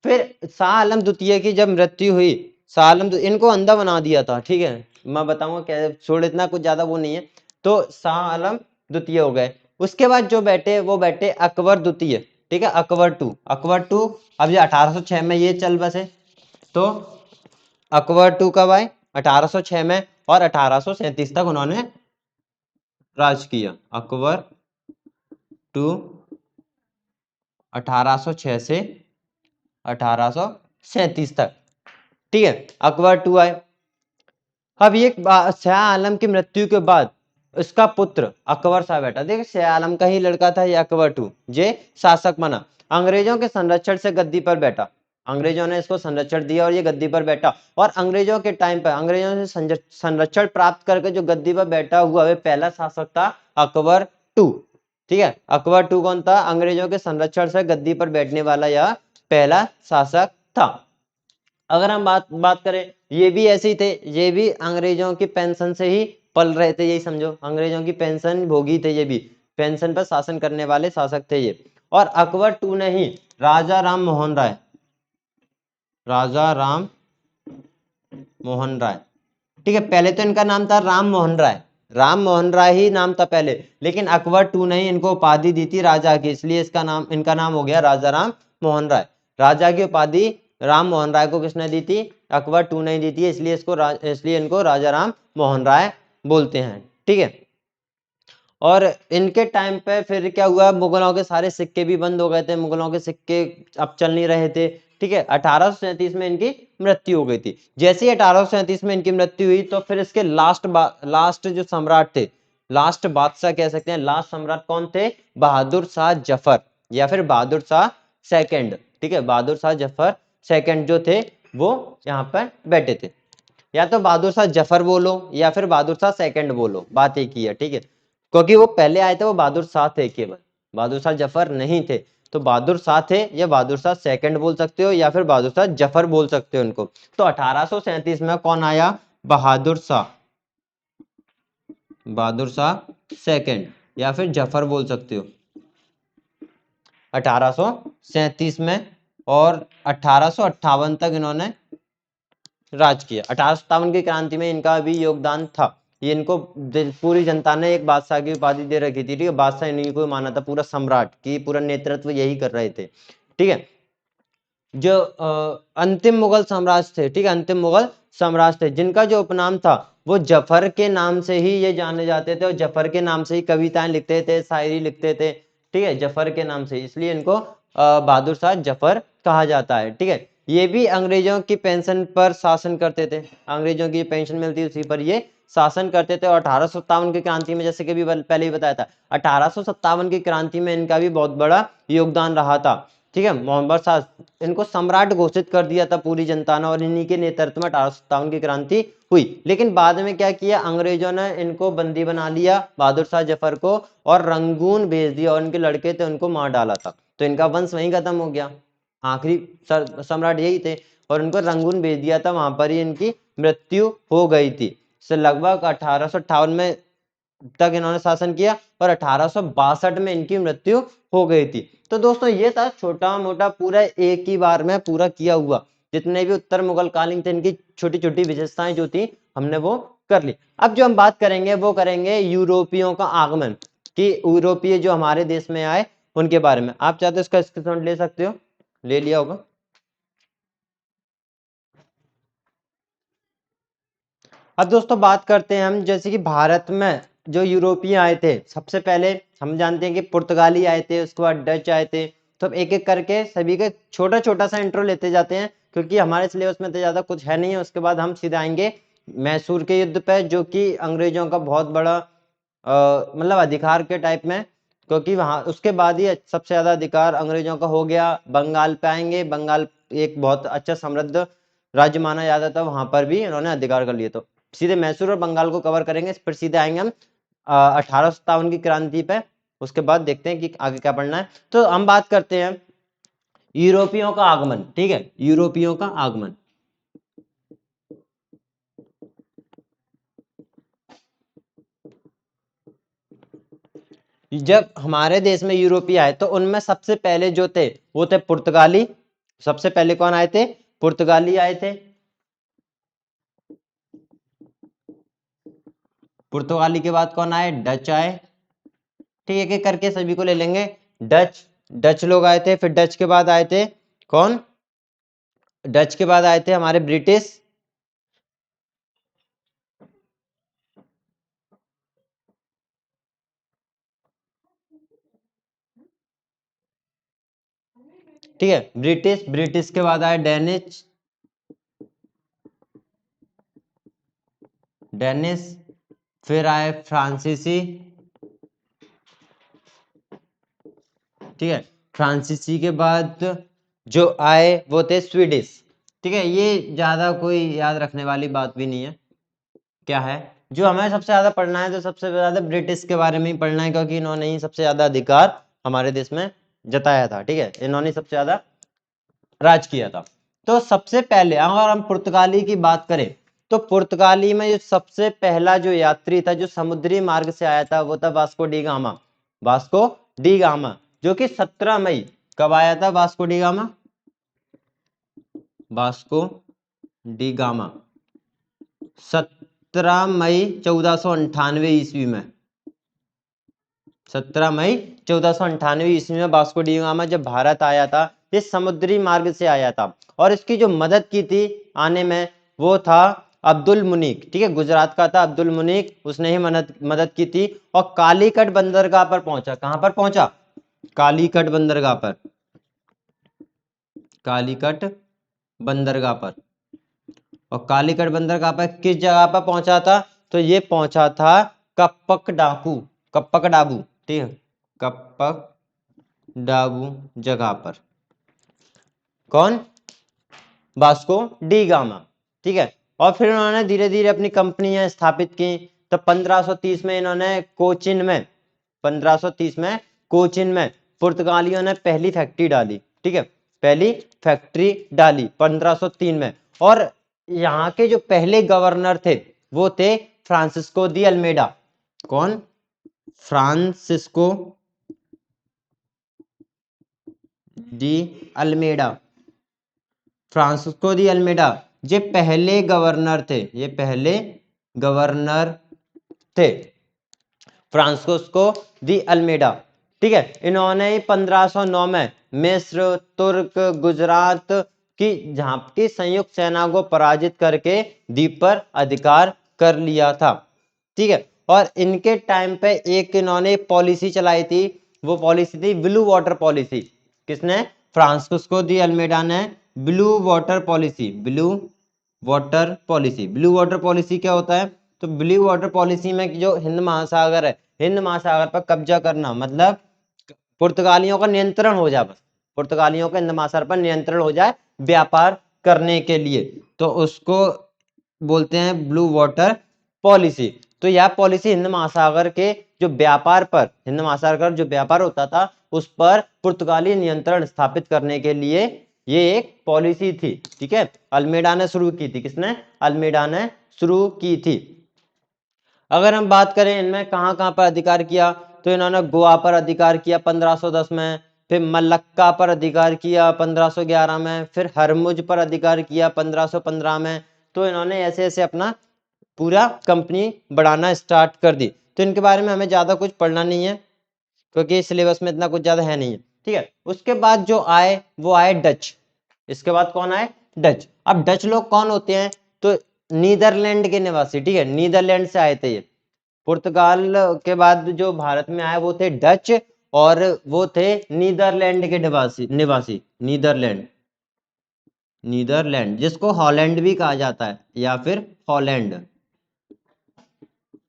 फिर शाह आलम द्वितीय की जब मृत्यु हुई, शाह आलम इनको अंधा बना दिया था। ठीक है, मैं बताऊंगा क्या, छोड़, इतना कुछ ज्यादा वो नहीं है। तो शाह आलम द्वितीय हो गए, उसके बाद जो बैठे वो बैठे अकबर द्वितीय। ठीक है, अकबर टू अब ये 1806 में ये चल बसे। तो अकबर टू कब आए, 1806 में, और 1837 तक उन्होंने राज किया। अकबर टू 1806 से 1837 तक। ठीक है, अकबर टू आए। अब ये शाह आलम की मृत्यु के बाद इसका पुत्र अकबर शाह बैठा। देखिए शाह आलम का ही लड़का था ये अकबर टू, ये शासक बना, अंग्रेजों के संरक्षण से गद्दी पर बैठा, अंग्रेजों ने इसको संरक्षण दिया और ये गद्दी पर बैठा। और अंग्रेजों के टाइम पर अंग्रेजों से संरक्षण प्राप्त करके जो गद्दी पर बैठा हुआ वे पहला शासक था अकबर टू। ठीक है, अकबर टू कौन था, अंग्रेजों के संरक्षण से गद्दी पर बैठने वाला यह पहला शासक था। अगर हम बात करें, ये भी ऐसे ही थे, ये भी अंग्रेजों की पेंशन से ही पल रहे थे, यही समझो, अंग्रेजों की पेंशन भोगी थे, ये भी पेंशन पर शासन करने वाले शासक थे ये। और अकबर टू ने ही राजा राम मोहन राय, राजा राम मोहन राय, ठीक है, पहले तो इनका नाम था राम मोहन राय, राम मोहन राय ही नाम था पहले, लेकिन अकबर टू ने ही इनको उपाधि दी थी राजा की, इसलिए इनका नाम हो गया राजा राम मोहन राय। राजा की उपाधि राम मोहन राय को किसने दी थी, अकबर टू ने दी थी, इसलिए इनको राजा राम मोहन राय बोलते हैं। ठीक है, और इनके टाइम पे फिर क्या हुआ, मुगलों के सारे सिक्के भी बंद हो गए थे, मुगलों के सिक्के अब चल नहीं रहे थे। ठीक है, 1837 में इनकी मृत्यु हो गई थी। जैसे ही 1837 में इनकी मृत्यु हुई, तो फिर इसके लास्ट जो सम्राट थे, लास्ट बादशाह कह सकते हैं, लास्ट सम्राट कौन थे, बहादुर शाह जफर, या फिर बहादुर शाह सेकंड। ठीक है, बहादुर शाह जफर सेकंड जो थे वो यहाँ पर बैठे थे। या तो बहादुर शाह जफर बोलो या फिर बहादुर शाह सेकंड बोलो, बात एक ही है। ठीक है, क्योंकि वो पहले आए थे वो बहादुर शाह थे केवल, बहादुर शाह जफर नहीं थे। तो बहादुर शाह थे या बहादुर शाह सेकंड बोल सकते हो या फिर बहादुर शाह जफर बोल सकते हो उनको। तो 1837 में कौन आया, बहादुर शाह, बहादुर शाह सेकंड या फिर जफर बोल सकते हो 1837 में। और 1858 तक इन्होंने राज किया। 1857 की क्रांति में इनका भी योगदान था। ये इनको पूरी जनता ने एक बादशाह की उपाधि दे रखी थी। ठीक है, बादशाह इन्हीं को माना था, पूरा सम्राट की पूरा नेतृत्व यही कर रहे थे। ठीक है, जो अंतिम मुगल साम्राज्य थे, ठीक है, अंतिम मुगल साम्राज्य थे, जिनका जो उपनाम था वो जफर के नाम से ही ये जाने जाते थे, और जफर के नाम से ही कविताएं लिखते थे, शायरी लिखते थे। ठीक है, जफर के नाम से, इसलिए इनको बहादुर शाह जफर कहा जाता है। ठीक है, ये भी अंग्रेजों की पेंशन पर शासन करते थे, अंग्रेजों की पेंशन मिलती उसी पर ये शासन करते थे। और 1857 की क्रांति में, जैसे कि भी पहले ही बताया था, 1857 की क्रांति में इनका भी बहुत बड़ा योगदान रहा था। ठीक है, मोहम्मद शाह इनको सम्राट घोषित कर दिया था पूरी जनता ने, और इन्हीं के नेतृत्व में 1857 की क्रांति हुई। लेकिन बाद में क्या किया, अंग्रेजों ने इनको बंदी बना लिया, बहादुर शाह जफर को, और रंगून भेज दिया, और इनके लड़के थे उनको मार डाला था। तो इनका वंश वहीं खत्म हो गया, आखिरी सम्राट यही थे, और इनको रंगून भेज दिया था, वहां पर ही इनकी मृत्यु हो गई थी। से लगभग 1858 में तक इन्होंने शासन किया, और 1862 में इनकी मृत्यु हो गई थी। तो दोस्तों ये था छोटा मोटा पूरा एक ही बार में पूरा किया हुआ, जितने भी उत्तर मुगल कालीन थे इनकी छोटी छोटी विशेषताएं जो थी हमने वो कर ली। अब जो हम बात करेंगे वो करेंगे यूरोपियों का आगमन, कि यूरोपीय जो हमारे देश में आए उनके बारे में। आप चाहते हो इसका स्क्रीनशॉट ले सकते हो, ले लिया होगा। अब दोस्तों बात करते हैं हम, जैसे कि भारत में जो यूरोपीय आए थे, सबसे पहले हम जानते हैं कि पुर्तगाली आए थे, उसके बाद डच आए थे। तो एक एक करके सभी का छोटा छोटा सा इंट्रो लेते जाते हैं, क्योंकि हमारे सिलेबस में तो ज्यादा कुछ है नहीं है। उसके बाद हम सीधे आएंगे मैसूर के युद्ध पे, जो कि अंग्रेजों का बहुत बड़ा मतलब अधिकार के टाइप में, क्योंकि वहां उसके बाद ही सबसे ज्यादा अधिकार अंग्रेजों का हो गया। बंगाल पे आएंगे, बंगाल एक बहुत अच्छा समृद्ध राज्य माना जाता था, वहां पर भी इन्होंने अधिकार कर लिए। तो सीधे मैसूर और बंगाल को कवर करेंगे, फिर सीधे आएंगे हम 1857 की क्रांति पे। उसके बाद देखते हैं कि आगे क्या पढ़ना है। तो हम बात करते हैं यूरोपियों का आगमन। ठीक है, यूरोपियों का आगमन। जब हमारे देश में यूरोपीय आए तो उनमें सबसे पहले जो थे वो थे पुर्तगाली। सबसे पहले कौन आए थे, पुर्तगाली आए थे। पुर्तगाली के बाद कौन आए, डच आए। ठीक है, एक एक करके सभी को ले लेंगे। डच, डच लोग आए थे। फिर डच के बाद आए थे कौन, डच के बाद आए थे हमारे ब्रिटिश। ठीक है, ब्रिटिश, ब्रिटिश के बाद आए डेनिश, डेनिश। फिर आए फ्रांसीसी। ठीक है, फ्रांसीसी के बाद जो आए वो थे स्वीडिश। ठीक है, ये ज्यादा कोई याद रखने वाली बात भी नहीं है। क्या है जो हमें सबसे ज्यादा पढ़ना है, तो सबसे ज्यादा ब्रिटिश के बारे में ही पढ़ना है, क्योंकि इन्होंने ही सबसे ज्यादा अधिकार हमारे देश में जताया था। ठीक है, इन्होंने सबसे ज्यादा राज किया था। तो सबसे पहले अगर हम पुर्तगाली की बात करें, तो पुर्तगाली में जो सबसे पहला जो यात्री था जो समुद्री मार्ग से आया था वो था Vasco D gamma. Vasco D gamma, जो कि 17 मई, कब आया था Vasco D gamma, Vasco D gamma 17 मई 1498 ईस्वी में। 17 मई 1498 ईस्वी में वास्को डी गामा जब भारत आया था, ये समुद्री मार्ग से आया था, और इसकी जो मदद की थी आने में वो था अब्दुल मुनीक। ठीक है, गुजरात का था अब्दुल मुनीक, उसने ही मदद की थी। और कालीकट बंदरगाह पर पहुंचा। कहां पर पहुंचा, कालीकट बंदरगाह पर, कालीकट बंदरगाह पर। और कालीकट बंदरगाह पर किस जगह पर पहुंचा था, तो ये पहुंचा था कप्पक डाकू, कप्पक डाबू। ठीक है, कप्पक डाबू जगह पर। कौन, वास्को डी गामा। ठीक है, और फिर उन्होंने धीरे धीरे अपनी कंपनियां स्थापित की। तो 1530 में इन्होंने कोचिन में, 1530 में कोचिन में पुर्तगालियों ने पहली फैक्ट्री डाली। ठीक है, पहली फैक्ट्री डाली 1503 में। और यहाँ के जो पहले गवर्नर थे वो थे फ्रांसिस्को दी अल्मेडा। कौन, Francisco de Almeida, Francisco de Almeida ये पहले गवर्नर थे, ये पहले गवर्नर थे, फ्रांसिस्को दी अल्मेडा। ठीक है, इन्होंने 1509 में मिस्र, तुर्क, गुजरात की जहां की संयुक्त सेना को पराजित करके द्वीप पर अधिकार कर लिया था। ठीक है, और इनके टाइम पे एक इन्होंने पॉलिसी चलाई थी वो पॉलिसी थी ब्लू वाटर पॉलिसी। किसने? फ्रांसिस्को दी अल्मेडा ने blue water policy, blue water policy. Blue water policy क्या होता है? तो ब्लू वाटर पॉलिसी में जो हिंद महासागर है, हिंद महासागर पर कब्जा करना, मतलब पुर्तगालियों का नियंत्रण हो जाए, बस पुर्तगालियों का हिंद महासागर पर नियंत्रण हो जाए व्यापार करने के लिए, तो उसको बोलते हैं ब्लू वाटर पॉलिसी। तो यह पॉलिसी हिंद महासागर के जो व्यापार पर, हिंद महासागर का जो व्यापार होता था उस पर पुर्तगाली नियंत्रण स्थापित करने के लिए ये एक पॉलिसी थी। ठीक है, अल्मेडा ने शुरू की थी। किसने? अल्मेडा ने शुरू की थी। अगर हम बात करें इनमें कहां कहां पर अधिकार किया, तो इन्होंने गोवा पर अधिकार किया 1510 में, फिर मलक्का पर अधिकार किया 1511 में, फिर हरमुज पर अधिकार किया 1515 में। तो इन्होंने ऐसे ऐसे अपना पूरा कंपनी बढ़ाना स्टार्ट कर दी। तो इनके बारे में हमें ज्यादा कुछ पढ़ना नहीं है क्योंकि सिलेबस में इतना कुछ ज्यादा है नहीं है। ठीक है, उसके बाद जो आए वो आए डच। इसके बाद कौन आए? डच। अब डच लोग कौन होते हैं? तो नीदरलैंड के निवासी। ठीक है, नीदरलैंड से आए थे ये। पुर्तगाल के बाद जो भारत में आए वो थे डच, और वो थे नीदरलैंड के निवासी निवासी नीदरलैंड, नीदरलैंड जिसको हॉलैंड भी कहा जाता है या फिर हॉलैंड।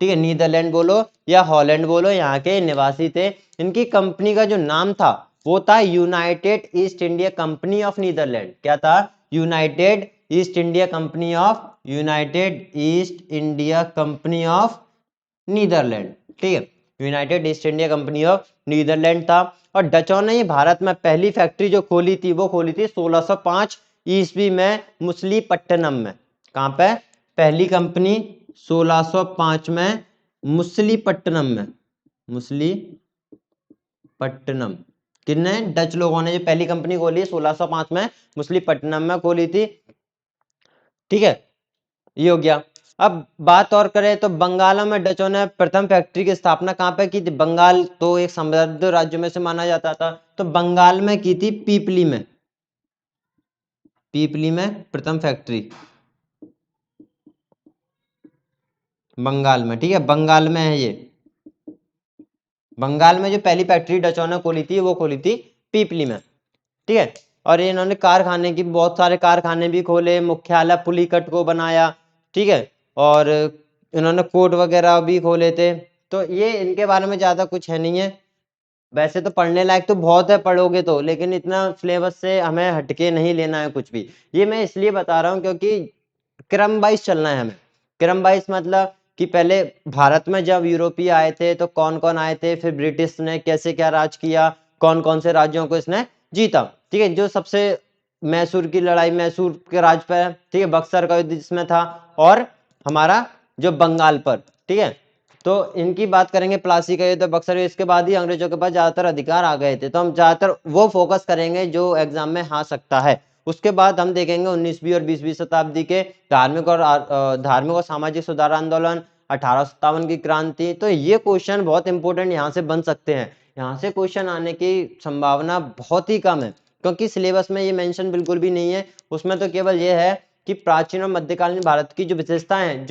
ठीक है, नीदरलैंड बोलो या हॉलैंड बोलो, यहाँ के निवासी थे। इनकी कंपनी का जो नाम था वो था United East India Company of Netherlands. क्या था? United East India Company of, United East India Company of Netherlands. ठीक है, United East India Company of Netherlands था। और डचों ने भारत में पहली फैक्ट्री जो खोली थी वो खोली थी 1605 ईस्वी में मुसलीपट्टनम में। कहाँ पे? पहली कंपनी 1605 में मुसलीपट्टनम में, मुसलीपट्टनम। किन्ने? डच लोगों ने जो पहली कंपनी खोली 1605 में मुसलीपट्टनम में खोली थी। ठीक है, ये हो गया। अब बात और करें तो बंगाल में डचों ने प्रथम फैक्ट्री की स्थापना कहाँ पे की थी? बंगाल तो एक समृद्ध राज्य में से माना जाता था, तो बंगाल में की थी पीपली में, पीपली में प्रथम फैक्ट्री बंगाल में। ठीक है, बंगाल में है ये। बंगाल में जो पहली फैक्ट्री डचों ने खोली थी वो खोली थी पीपली में। ठीक है, और इन्होंने कारखाने की बहुत सारे कारखाने भी खोले, मुख्यालय पुलिकट को बनाया। ठीक है, और इन्होंने कोर्ट वगैरह भी खोले थे। तो ये इनके बारे में ज्यादा कुछ है नहीं है। वैसे तो पढ़ने लायक तो बहुत है पढ़ोगे तो, लेकिन इतना सिलेबस से हमें हटके नहीं लेना है कुछ भी। ये मैं इसलिए बता रहा हूँ क्योंकि क्रम वाइज चलना है हमें। क्रम वाइज मतलब कि पहले भारत में जब यूरोपीय आए थे तो कौन कौन आए थे, फिर ब्रिटिश ने कैसे क्या राज किया, कौन कौन से राज्यों को इसने जीता। ठीक है, जो सबसे मैसूर की लड़ाई मैसूर के राज पर, ठीक है, बक्सर का युद्ध जिसमें था, और हमारा जो बंगाल पर। ठीक है, तो इनकी बात करेंगे, प्लासी का युद्ध, बक्सर युद्ध, इसके बाद ही अंग्रेजों के पास ज्यादातर अधिकार आ गए थे। तो हम ज्यादातर वो फोकस करेंगे जो एग्जाम में आ सकता है। उसके बाद हम देखेंगे 19वीं और 20वीं शताब्दी के धार्मिक और सामाजिक सुधार आंदोलन, 1857 की क्रांति। तो ये क्वेश्चन बहुत इंपॉर्टेंट यहाँ से बन सकते हैं। यहाँ से क्वेश्चन आने की संभावना बहुत ही कम है क्योंकि सिलेबस में ये मेंशन बिल्कुल भी नहीं है। उसमें तो केवल ये है कि प्राचीन और मध्यकालीन भारत की जो विशेषताएं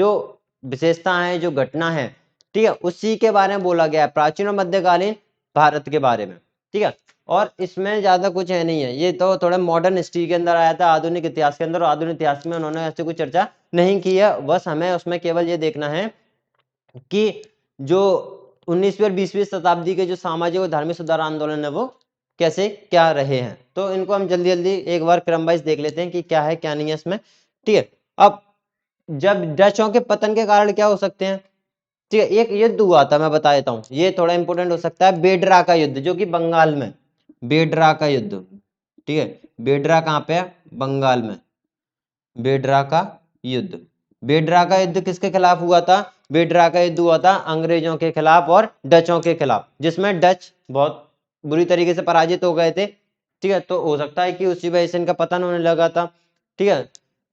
जो घटना है, ठीक है, उसी के बारे में बोला गया है, प्राचीन और मध्यकालीन भारत के बारे में। ठीक है, और इसमें ज्यादा कुछ है नहीं है। ये तो थोड़ा मॉडर्न हिस्ट्री के अंदर आया था, आधुनिक इतिहास के अंदर, और आधुनिक इतिहास में उन्होंने ऐसे कोई चर्चा नहीं की है। बस हमें उसमें केवल ये देखना है कि जो 19वीं और 20वीं शताब्दी के जो सामाजिक और धार्मिक सुधार आंदोलन है वो कैसे क्या रहे हैं। तो इनको हम जल्दी जल्दी एक बार क्रम वाइज देख लेते हैं कि क्या है क्या नहीं है इसमें। ठीक है, अब जब डचों के पतन के कारण क्या हो सकते हैं? ठीक है, एक युद्ध हुआ था, मैं बता देता हूँ, ये थोड़ा इंपॉर्टेंट हो सकता है, बेडरा का युद्ध, जो कि बंगाल में, बेडरा का युद्ध। ठीक है, बेडरा कहाँ पे है? बंगाल में। बेडरा का युद्ध, बेडरा का युद्ध किसके खिलाफ हुआ था? बेडरा का युद्ध हुआ था अंग्रेजों के खिलाफ और डचों के खिलाफ, जिसमें डच बहुत बुरी तरीके से पराजित हो गए थे। ठीक है, तो हो सकता है कि उसी वजह से इनका पतन होने लगा था। ठीक है,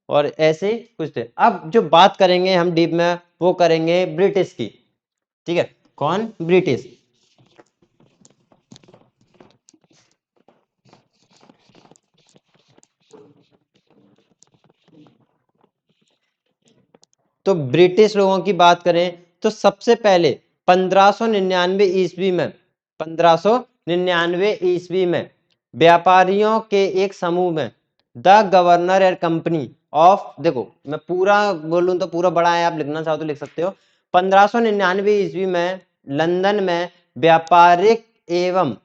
और ऐसे ही कुछ थे। अब जो बात करेंगे हम डीप में वो करेंगे ब्रिटिश की। ठीक है, कौन? ब्रिटिश। तो ब्रिटिश लोगों की बात करें तो सबसे पहले 1599 ईस्वी में, 1699 ईस्वी में व्यापारियों के एक समूह में the governor and company of, देखो मैं पूरा बोलूं तो पूरा बड़ा है, आप लिखना चाहो तो लिख सकते हो। 1599 ईस्वी में लंदन में व्यापारिक एवं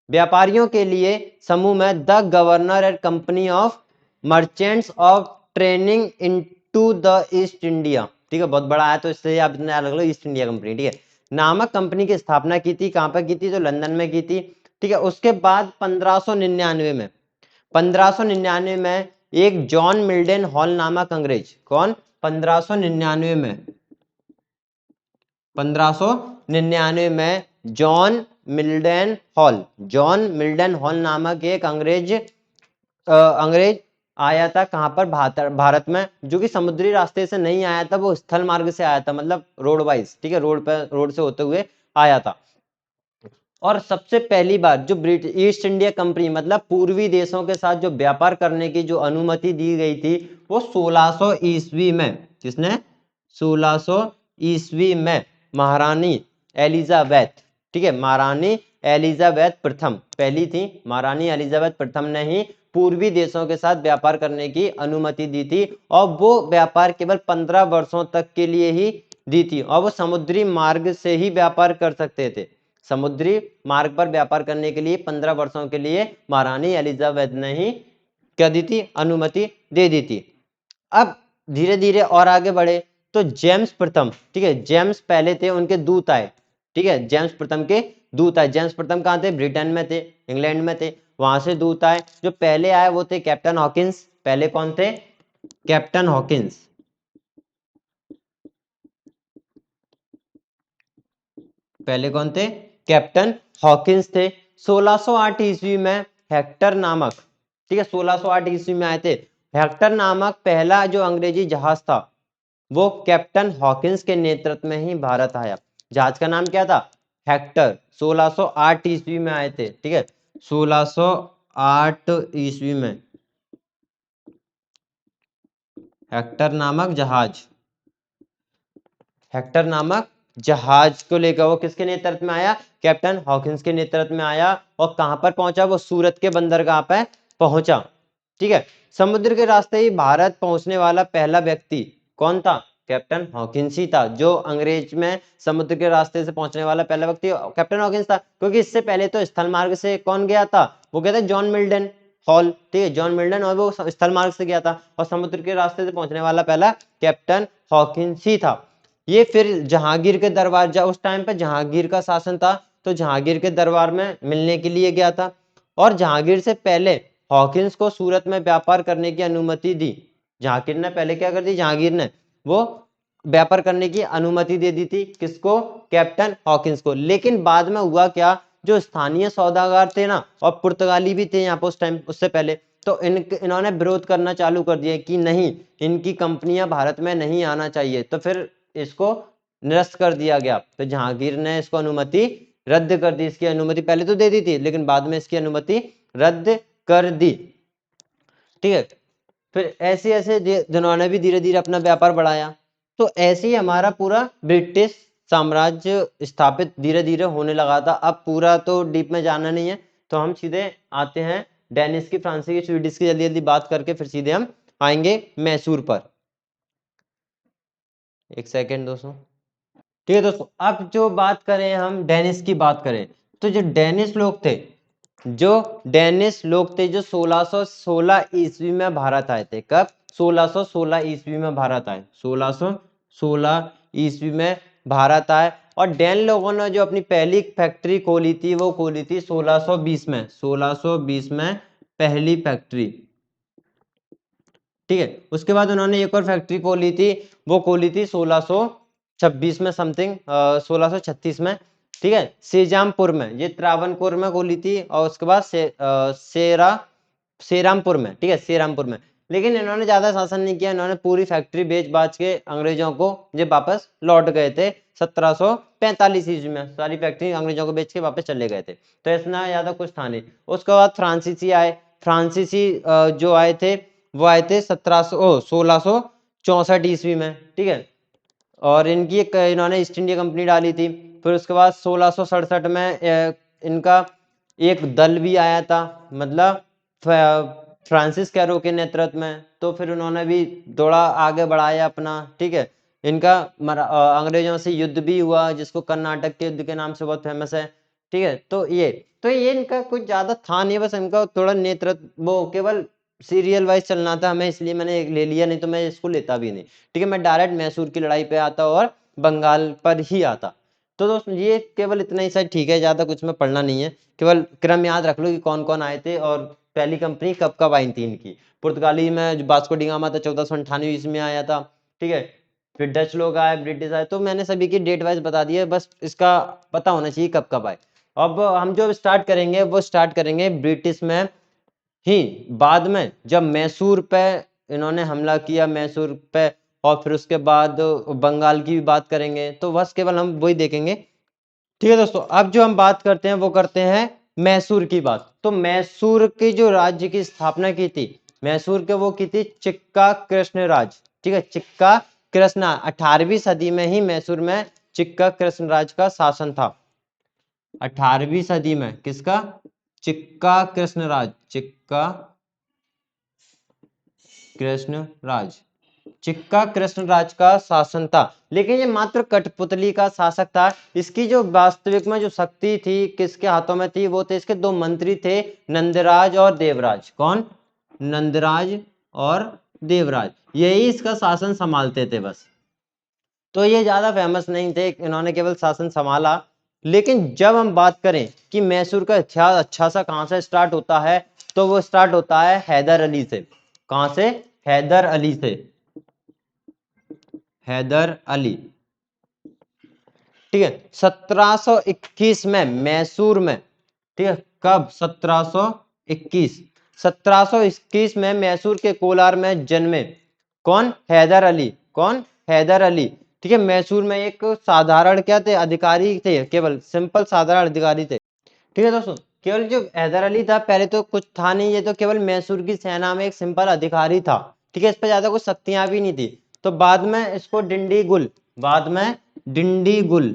व्यापारियों के लिए समूह में the governor and company of merchants of training into the east India, ठीक है, बहुत बड़ा है तो इससे आप इतना अलग लो, ईस्ट इंडिया कंपनी, ठीक है, नामक कंपनी की स्थापना की थी। कहां पर की थी? तो लंदन में की थी, ठीक है। उसके बाद 1599 में एक जॉन मिल्डन हॉल नामक अंग्रेज, कौन? 1599 में 1599 में जॉन मिल्डन हॉल नामक एक अंग्रेज आया था। कहां पर? भारत में, जो कि समुद्री रास्ते से नहीं आया था, वो स्थल मार्ग से आया था, मतलब रोड वाइज, ठीक है, रोड से होते हुए आया था। और सबसे पहली बार जो ब्रिटिश ईस्ट इंडिया कंपनी, मतलब पूर्वी देशों के साथ जो व्यापार करने की जो अनुमति दी गई थी, वो 1600 ईस्वी में, किसने? 1600 ईस्वी में महारानी एलिजाबेथ, ठीक है, महारानी एलिजाबेथ प्रथम पहली थी, महारानी एलिजाबेथ प्रथम ने ही पूर्वी देशों के साथ व्यापार करने की अनुमति दी थी। और वो व्यापार केवल 15 वर्षों तक के लिए ही दी थी, और वो समुद्री मार्ग से ही व्यापार कर सकते थे। समुद्री मार्ग पर व्यापार करने के लिए 15 वर्षों के लिए महारानी एलिजाबेथ ने ही क्या दी थी? अनुमति दे दी थी। अब धीरे धीरे और आगे बढ़े तो जेम्स प्रथम, ठीक है, जेम्स पहले थे, उनके दूत आए, ठीक है, जेम्स प्रथम के दूत आए। जेम्स प्रथम कहाँ थे? ब्रिटेन में थे, इंग्लैंड में थे, वहां से दूत आए। जो पहले आए वो थे कैप्टन हॉकिंस। पहले कौन थे? Captain Hawkins. पहले कौन थे? कैप्टन हॉकिंस थे। 1608 ईस्वी में हेक्टर नामक, ठीक है, 1608 ईस्वी में आए थे। हेक्टर नामक पहला जो अंग्रेजी जहाज था, वो कैप्टन हॉकिंस के नेतृत्व में ही भारत आया। जहाज का नाम क्या था? हेक्टर। 1608 ईस्वी में आए थे, ठीक है, 1608 ईस्वी में हेक्टर नामक जहाज, हेक्टर नामक जहाज को लेकर वो किसके नेतृत्व में आया? कैप्टन हॉकिंस के नेतृत्व में आया। और कहां पर पहुंचा? वो सूरत के बंदरगाह पर पहुंचा, ठीक है। समुद्र के रास्ते ही भारत पहुंचने वाला पहला व्यक्ति कौन था? कैप्टन हॉकिंस ही था। जो अंग्रेज में समुद्र के रास्ते से पहुंचने वाला पहला व्यक्ति कैप्टन हॉकिंस था, क्योंकि इससे पहले तो स्थल मार्ग से कौन गया था? वो गया था जॉन मिल्डन हॉल, ठीक है, जॉन मिल्डन, और वो स्थल मार्ग से गया था। और समुद्र के रास्ते से पहुंचने वाला पहला कैप्टन हॉकिंस ही था। ये फिर जहांगीर के दरबार, जा उस टाइम पे जहांगीर का शासन था, तो जहांगीर के दरबार में मिलने के लिए गया था। और जहांगीर से पहले हॉकिंस को सूरत में व्यापार करने की अनुमति दी। जहांगीर ने पहले क्या कर दी? जहांगीर ने वो व्यापार करने की अनुमति दे दी थी, किसको? कैप्टन हॉकिंस को। लेकिन बाद में हुआ क्या? जो स्थानीय सौदागर थे ना, और पुर्तगाली भी थे यहाँ पर उस टाइम, उससे पहले, तो इन्होंने विरोध करना चालू कर दिया कि नहीं, इनकी कंपनियां भारत में नहीं आना चाहिए। तो फिर इसको निरस्त कर दिया गया। तो जहांगीर ने इसको अनुमति रद्द कर दी। इसकी अनुमति पहले तो दे दी थी, लेकिन बाद में इसकी अनुमति रद्द कर दी, ठीक है। फिर ऐसे ऐसे जिन्होंने भी धीरे धीरे अपना व्यापार बढ़ाया। तो ऐसे ही हमारा पूरा ब्रिटिश साम्राज्य स्थापित धीरे धीरे होने लगा था। अब पूरा तो डीप में जाना नहीं है, तो हम सीधे आते हैं डेनिश की, फ्रांसीसी, स्वीडिश की जल्दी जल्दी बात करके फिर सीधे हम आएंगे मैसूर पर। एक सेकेंड दोस्तों, ठीक है दोस्तों। अब जो बात करें, हम डेनिश की बात करें, तो जो डेनिश लोग थे, जो 1616 ईस्वी में भारत आए थे। कब? 1616 ईस्वी में भारत आए, 1616 ईस्वी में भारत आए। और डैन लोगों ने जो अपनी पहली फैक्ट्री खोली थी, वो खोली थी 1620 में, 1620 में पहली फैक्ट्री, ठीक है। उसके बाद उन्होंने एक और फैक्ट्री खोली थी, वो खोली थी 1626 में समथिंग, 1636 में, ठीक है, सेजामपुर में, ये त्रावणकोर में खोली थी। और उसके बाद सेरामपुर में, ठीक है, सेरामपुर में। लेकिन इन्होंने ज्यादा शासन नहीं किया, इन्होंने पूरी फैक्ट्री बेच बाच के अंग्रेजों को ये वापस लौट गए थे। 1745 ईस्वी में सारी फैक्ट्री अंग्रेजों को बेच के वापस चले गए थे। तो इतना ज्यादा कुछ था नहीं। उसके बाद फ्रांसीसी आए। फ्रांसीसी जो आए थे, वो आए थे 1664 ईस्वी में, ठीक है। और इनकी एक इन्होंने ईस्ट इंडिया कंपनी डाली थी। फिर उसके बाद 1667 में इनका एक दल भी आया था, मतलब फ्रांसिस कैरो के नेतृत्व में। तो फिर उन्होंने भी थोड़ा आगे बढ़ाया अपना, ठीक है। इनका अंग्रेजों से युद्ध भी हुआ, जिसको कर्नाटक के युद्ध के नाम से बहुत फेमस है, ठीक है। तो ये इनका कुछ ज्यादा था नहीं, बस इनका थोड़ा नेतृत्व, वो केवल सीरियल वाइज चलना था हमें, इसलिए मैंने ले लिया, नहीं तो मैं इसको लेता भी नहीं, ठीक है। मैं डायरेक्ट मैसूर की लड़ाई पे आता और बंगाल पर ही आता। तो दोस्तों ये केवल इतना ही शायद ठीक है, ज्यादा कुछ में पढ़ना नहीं है, केवल क्रम याद रख लो कि कौन कौन आए थे और पहली कंपनी कब कब आई थी इनकी। पुर्तगाली में वास्को डी गामा था 1498 ईस्वी में आया था, ठीक है। फिर डच लोग आए, ब्रिटिश आए, तो मैंने सभी की डेट वाइज बता दी है, बस इसका पता होना चाहिए कब कब आए। अब हम जो स्टार्ट करेंगे वो स्टार्ट करेंगे ब्रिटिश में ही, बाद में जब मैसूर पे इन्होंने हमला किया, मैसूर पे, और फिर उसके बाद बंगाल की भी बात करेंगे, तो बस केवल हम वही देखेंगे, ठीक है दोस्तों। अब जो हम बात करते हैं वो करते हैं मैसूर की बात। तो मैसूर की जो राज्य की स्थापना की थी, मैसूर के वो की थी चिक्का कृष्णराज, ठीक है। चिक्का कृष्ण, 18वीं सदी में ही मैसूर में चिक्का कृष्णराज का शासन था। 18वीं सदी में किसका? चिक्का कृष्णराज, चिक्का कृष्णराज, चिक्का कृष्णराज का शासन था। लेकिन ये मात्र कठपुतली का शासक था, इसकी जो वास्तविक में जो शक्ति थी किसके हाथों में थी? वो थे इसके दो मंत्री थे, नंदराज और देवराज। कौन? नंदराज और देवराज, यही इसका शासन संभालते थे बस। तो ये ज्यादा फेमस नहीं थे, इन्होंने केवल शासन संभाला। लेकिन जब हम बात करें कि मैसूर का इतिहास अच्छा सा कहां से स्टार्ट होता है, तो वो स्टार्ट होता है हैदर अली से। कहां से? हैदर अली से। हैदर अली, ठीक है। 1721 में मैसूर में, ठीक है। कब? 1721, 1721 में मैसूर के कोलार में जन्मे। कौन? हैदर अली। कौन? हैदर अली, ठीक है। मैसूर में एक साधारण क्या थे? अधिकारी थे, केवल सिंपल साधारण अधिकारी थे, ठीक है दोस्तों। केवल जो हैदर अली था, पहले तो कुछ था नहीं, ये तो केवल मैसूर की सेना में एक सिंपल अधिकारी था, ठीक है। इस पर ज्यादा कुछ शक्तियां भी नहीं थी। तो बाद में इसको डिंडी गुल, बाद में डिंडी गुल,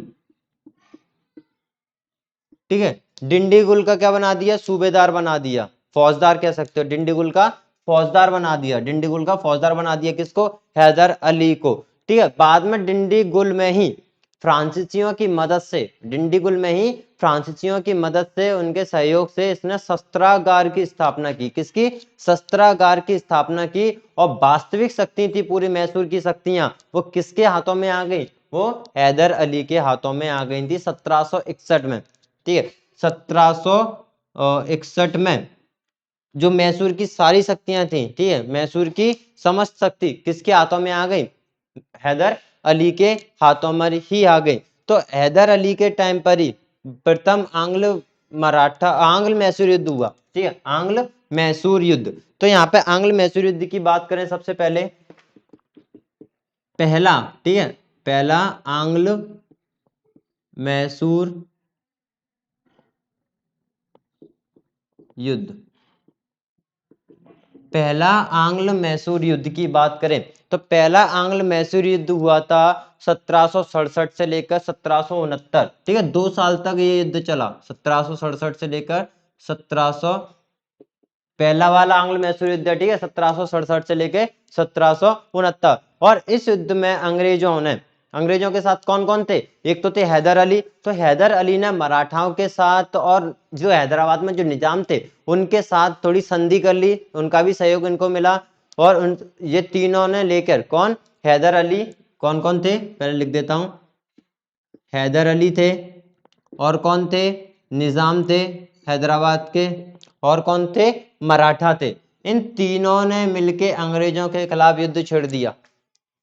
ठीक है, डिंडी गुल का क्या बना दिया? सूबेदार बना दिया, फौजदार कह सकते हो, डिंडी गुल का फौजदार बना दिया, डिंडी गुल का फौजदार बना दिया किसको? हैदर अली को, ठीक है। बाद में डिंडी गुल में ही फ्रांसीसियों की मदद से, डिंडी गुल में ही फ्रांसीसियों की मदद से, उनके सहयोग से इसने शस्त्रागार की स्थापना की। किसकी? शस्त्रागार की स्थापना की। और वास्तविक शक्ति थी पूरी मैसूर की शक्तियां, वो किसके हाथों में आ गई? वो हैदर अली के हाथों में आ गई थी 1761 में, ठीक है। 1761 में जो मैसूर की सारी शक्तियां थी, ठीक है, मैसूर की समस्त शक्ति किसके हाथों में आ गई? हैदर अली के हाथों में ही आ गई। तो हैदर अली के टाइम पर ही प्रथम आंग्ल मैसूर युद्ध हुआ, ठीक है, आंग्ल मैसूर युद्ध। तो यहाँ पे आंग्ल मैसूर युद्ध की बात करें, सबसे पहले पहला, ठीक है, पहला आंग्ल मैसूर युद्ध, पहला आंग्ल मैसूर युद्ध की बात करें तो पहला आंग्ल मैसूर युद्ध हुआ था 1767 से लेकर 1769, ठीक है। 2 साल तक ये युद्ध चला, 1767 से लेकर 1700, पहला वाला आंग्ल मैसूर युद्ध, ठीक है, 1767 से लेकर 1769। और इस युद्ध में अंग्रेजों के साथ कौन कौन थे? एक तो थे हैदर अली। तो हैदर अली ने मराठाओं के साथ और जो हैदराबाद में जो निजाम थे उनके साथ थोड़ी संधि कर ली, उनका भी सहयोग इनको मिला। और ये तीनों ने लेकर, कौन? हैदर अली, कौन कौन थे पहले लिख देता हूं। हैदर अली थे, और कौन थे? निजाम थे हैदराबाद के, और कौन थे? मराठा थे। इन तीनों ने मिलके अंग्रेजों के खिलाफ युद्ध छेड़ दिया,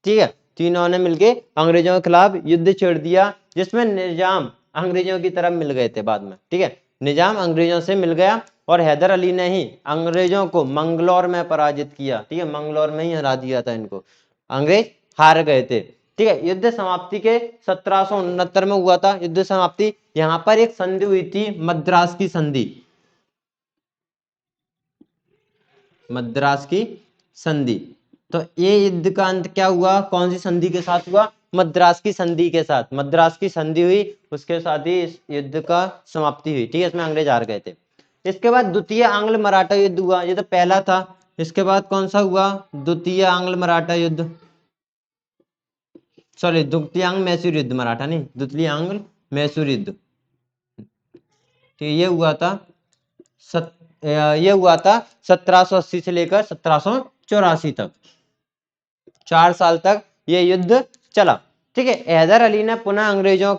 ठीक है। तीनों ने मिलके अंग्रेजों के खिलाफ युद्ध छेड़ दिया, जिसमें निजाम अंग्रेजों की तरफ मिल गए थे बाद में, ठीक है। निजाम अंग्रेजों से मिल गया और हैदर अली ने ही अंग्रेजों को मंगलौर में पराजित किया, ठीक है, मंगलौर में ही हरा दिया था इनको, अंग्रेज हार गए थे, ठीक है। युद्ध समाप्ति के 1769 में हुआ था युद्ध समाप्ति। यहां पर एक संधि हुई थी, मद्रास की संधि, मद्रास की संधि। तो ये युद्ध का अंत क्या हुआ? कौन सी संधि के साथ हुआ? मद्रास की संधि के साथ। मद्रास की संधि हुई, उसके साथ ही इस युद्ध का समाप्ति हुई, ठीक है। इसमें अंग्रेज हार गए थे। इसके बाद द्वितीय आंग्ल मराठा युद्ध हुआ, ये तो पहला था। इसके बाद कौन सा हुआ? द्वितीय आंग्ल मराठा युद्ध, सॉरी द्वितीय आंग्ल मैसूर युद्ध, मराठा नहीं, द्वितीय आंग्ल मैसूर युद्ध। तो ये हुआ था ये हुआ था 1780 से लेकर 1784 तक, 4 साल तक ये युद्ध चला। ठीक है, हैदर अली ने पुनः अंग्रेजों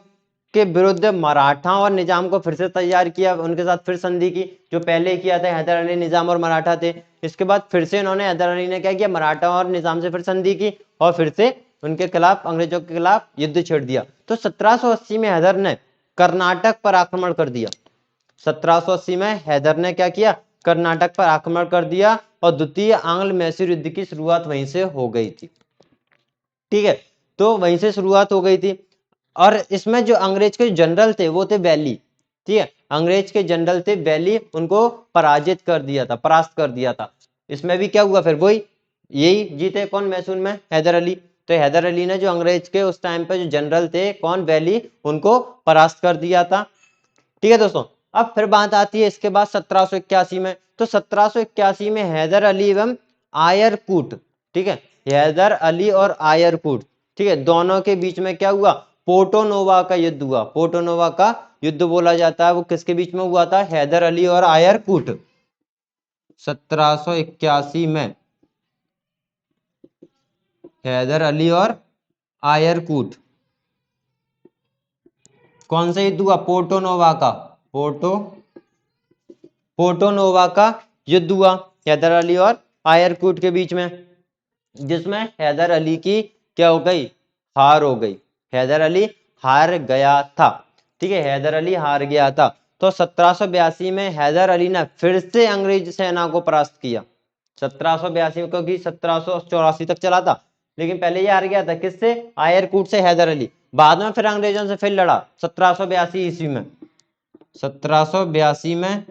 के विरुद्ध मराठा और निजाम को फिर से तैयार किया, उनके साथ फिर संधि की, जो पहले किया था हैदर अली, निजाम और मराठा थे। इसके बाद फिर से इन्होंने, हैदर अली ने क्या किया, मराठा और निजाम से फिर संधि की और फिर से उनके खिलाफ, अंग्रेजों के खिलाफ युद्ध छेड़ दिया। तो 1780 में हैदर ने कर्नाटक पर आक्रमण कर दिया। 1780 में हैदर ने क्या किया? कर्नाटक पर आक्रमण कर दिया और द्वितीय आंग्ल मैसूर युद्ध की शुरुआत वहीं से हो गई थी। ठीक है, तो वहीं से शुरुआत हो गई थी। और इसमें जो अंग्रेज के जनरल थे वो थे वैली। ठीक है, अंग्रेज के जनरल थे वैली, उनको पराजित कर दिया था, परास्त कर दिया था। इसमें भी क्या हुआ फिर? वही, यही जीते कौन मैसूर में? हैदर अली। तो हैदर अली ने जो अंग्रेज के उस टाइम पे जो जनरल थे कौन, वैली, उनको परास्त कर दिया था। ठीक है दोस्तों, अब फिर बात आती है इसके बाद 1781 में। तो 1781 में हैदर अली एवं आयरकूट, ठीक है, हैदर अली और आयरकूट, ठीक है, दोनों के बीच में क्या हुआ? पोर्टोनोवा का युद्ध हुआ। पोर्टोनोवा का युद्ध बोला जाता है, वो किसके बीच में हुआ था? हैदर अली और आयरकूट। 1781 में हैदर अली और आयरकूट, कौन सा युद्ध हुआ? पोर्टोनोवा का, पोर्टोनोवा का युद्ध हुआ हैदर अली और आयरकूट के बीच में, जिसमें हैदर अली की क्या हो गई? हार हो गई। हैदर अली हार गया था। ठीक है, हैदर अली हार गया था। तो 1782 में हैदर अली ने फिर से अंग्रेज सेना को परास्त किया। 1782 में, क्योंकि 1784 तक चला था, लेकिन पहले ये हार गया था किससे? आयरकूट से हैदर अली। बाद में फिर अंग्रेजों से फिर लड़ा 1782 ईस्वी में। 1782 में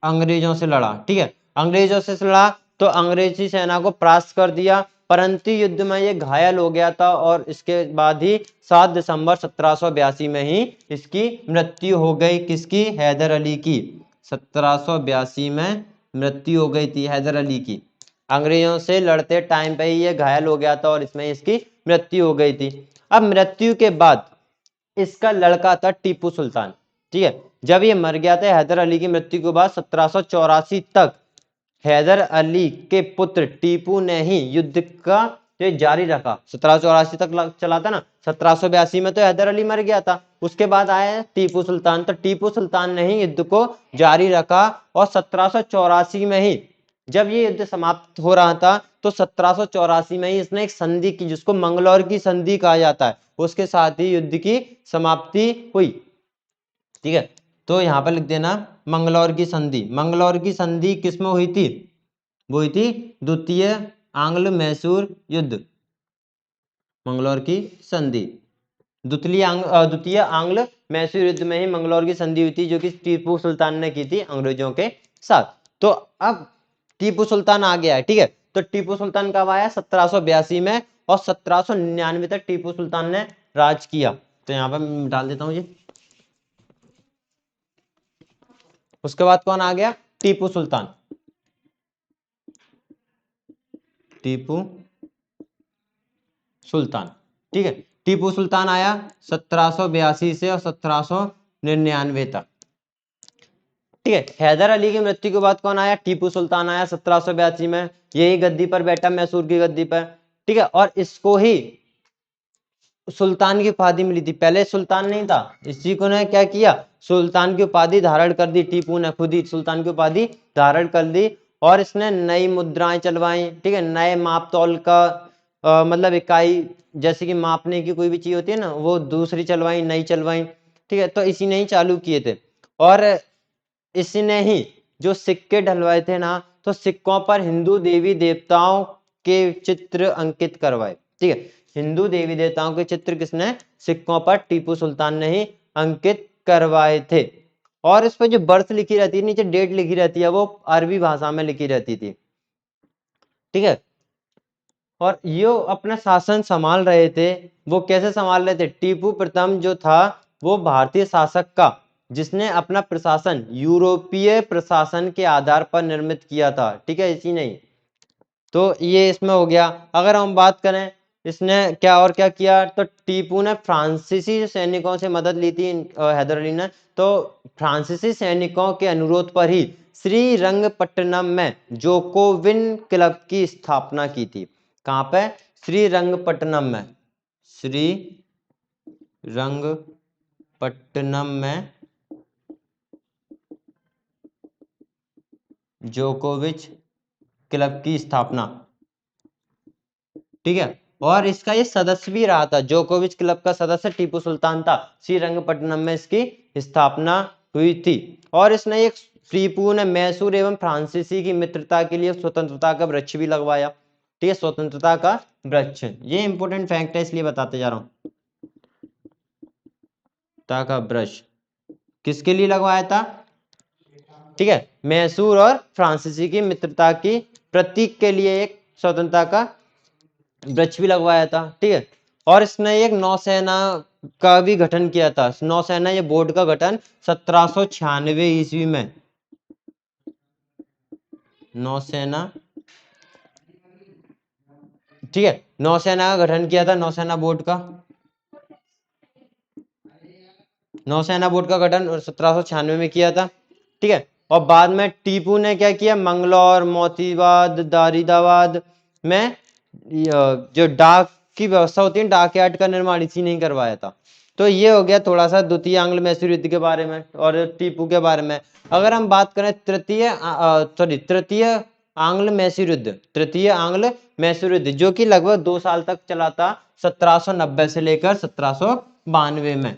अंग्रेजों से लड़ा। ठीक है, अंग्रेजों से लड़ा तो अंग्रेजी सेना को परास्त कर दिया, परंतु युद्ध में ये घायल हो गया था और इसके बाद ही 7 दिसंबर 1782 में ही इसकी मृत्यु हो गई। किसकी? हैदर अली की। 1782 में मृत्यु हो गई थी हैदर अली की। अंग्रेजों से लड़ते टाइम पे ही ये घायल हो गया था और इसमें इसकी मृत्यु हो गई थी। अब मृत्यु के बाद इसका लड़का था टीपू सुल्तान। ठीक है, जब ये मर गया था, हैदर अली की मृत्यु के बाद 1784 तक हैदर अली के पुत्र टीपू ने ही युद्ध का ये जारी रखा। 1784 तक चला था ना, 1782 में तो हैदर अली मर गया था, उसके बाद आया टीपू सुल्तान। तो टीपू सुल्तान ने ही युद्ध को जारी रखा और 1784 में ही जब ये युद्ध समाप्त हो रहा था, तो 1784 में ही इसने एक संधि की, जिसको मंगलौर की संधि कहा जाता है, उसके साथ ही युद्ध की समाप्ति हुई। ठीक है, तो यहां पर लिख देना मंगलौर की संधि। मंगलौर की संधि किसमें हुई थी? वो हुई थी द्वितीय आंग्ल मैसूर युद्ध। मंगलौर की संधि द्वितीय आंग्ल मैसूर युद्ध में ही मंगलौर की संधि हुई थी, जो कि टीपू सुल्तान ने की थी अंग्रेजों के साथ। तो अब टीपू सुल्तान आ गया है। ठीक है, तो टीपू सुल्तान कब आया? 1782 में, और 1799 तक टीपू सुल्तान ने राज किया। तो यहाँ पर मैं डाल देता हूँ ये। उसके बाद कौन आ गया? टीपू सुल्तान। टीपू सुल्तान, ठीक है, टीपू सुल्तान आया 1782 से और 1799 तक। ठीक है, हैदर अली की मृत्यु के बाद कौन आया? टीपू सुल्तान आया 1782 में, यही गद्दी पर बैठा, मैसूर की गद्दी पर। ठीक है, और इसको ही सुल्तान की उपाधि मिली थी। पहले सुल्तान नहीं था, इसी को ने क्या किया? सुल्तान की उपाधि धारण कर दी। टीपू ने खुद ही सुल्तान की उपाधि धारण कर दी और इसने नई मुद्राएं चलवाई। ठीक है, नए माप तौल का मतलब इकाई, जैसे कि मापने की कोई भी चीज होती है ना, वो दूसरी चलवाई, नई चलवाई। ठीक है, तो इसी ने ही चालू किए थे। और इसी ने ही जो सिक्के ढलवाए थे ना, तो सिक्कों पर हिंदू देवी देवताओं के चित्र अंकित करवाए। ठीक है, हिंदू देवी देवताओं के चित्र किसने? सिक्कों पर टीपू सुल्तान ने ही अंकित करवाए थे। और इस पर जो बर्थ लिखी रहती है, नीचे डेट लिखी रहती है, वो अरबी भाषा में लिखी रहती थी। ठीक है, और ये अपना शासन संभाल रहे थे। वो कैसे संभाल रहे थे? टीपू प्रथम जो था वो भारतीय शासक का जिसने अपना प्रशासन यूरोपीय प्रशासन के आधार पर निर्मित किया था। ठीक है, इसी नहीं, तो ये इसमें हो गया। अगर हम बात करें इसने क्या और क्या किया, तो टीपू ने फ्रांसीसी सैनिकों से मदद ली थी हैदर अली ने। तो फ्रांसीसी सैनिकों के अनुरोध पर ही श्रीरंगपट्टनम में जोकोविन क्लब की स्थापना की थी। कहाँ पे? श्रीरंगपट्टनम में। श्रीरंगपट्टनम में जोकोविच क्लब की स्थापना। ठीक है, और इसका ये सदस्य भी रहा था। जोकोविच क्लब का सदस्य टीपू सुल्तान था। श्रीरंगपट्टनम में इसकी स्थापना हुई थी। और इसने एक टीपू ने मैसूर एवं फ्रांसीसी की मित्रता के लिए स्वतंत्रता का वृक्ष भी लगवाया। ठीक है, स्वतंत्रता का वृक्ष, ये इंपॉर्टेंट फैक्ट है इसलिए बताते जा रहा हूं। का वृक्ष किसके लिए लगवाया था? ठीक है, मैसूर और फ्रांसीसी की मित्रता की प्रतीक के लिए एक स्वतंत्रता का वृक्ष भी लगवाया था। ठीक है, और इसने एक नौसेना का भी गठन किया था। नौसेना ये बोर्ड का गठन 1796 ईस्वी में। नौसेना, ठीक है, नौसेना का गठन किया था। नौसेना बोर्ड का, नौसेना बोर्ड का गठन 1796 में किया था। ठीक है, और बाद में टीपू ने क्या किया, मंगलौर, मोतीबाद, दारिदाबाद में जो डाक की व्यवस्था होती है, डाक यार्ड का निर्माण इसी ने करवाया था। तो ये हो गया थोड़ा सा द्वितीय आंग्ल मैसूर युद्ध के बारे में और टीपू के बारे में। अगर हम बात करें तृतीय आंग्ल मैसूर युद्ध, तृतीय आंग्ल मैसूर युद्ध जो कि लगभग 2 साल तक चला था, 1790 से लेकर 1792 में।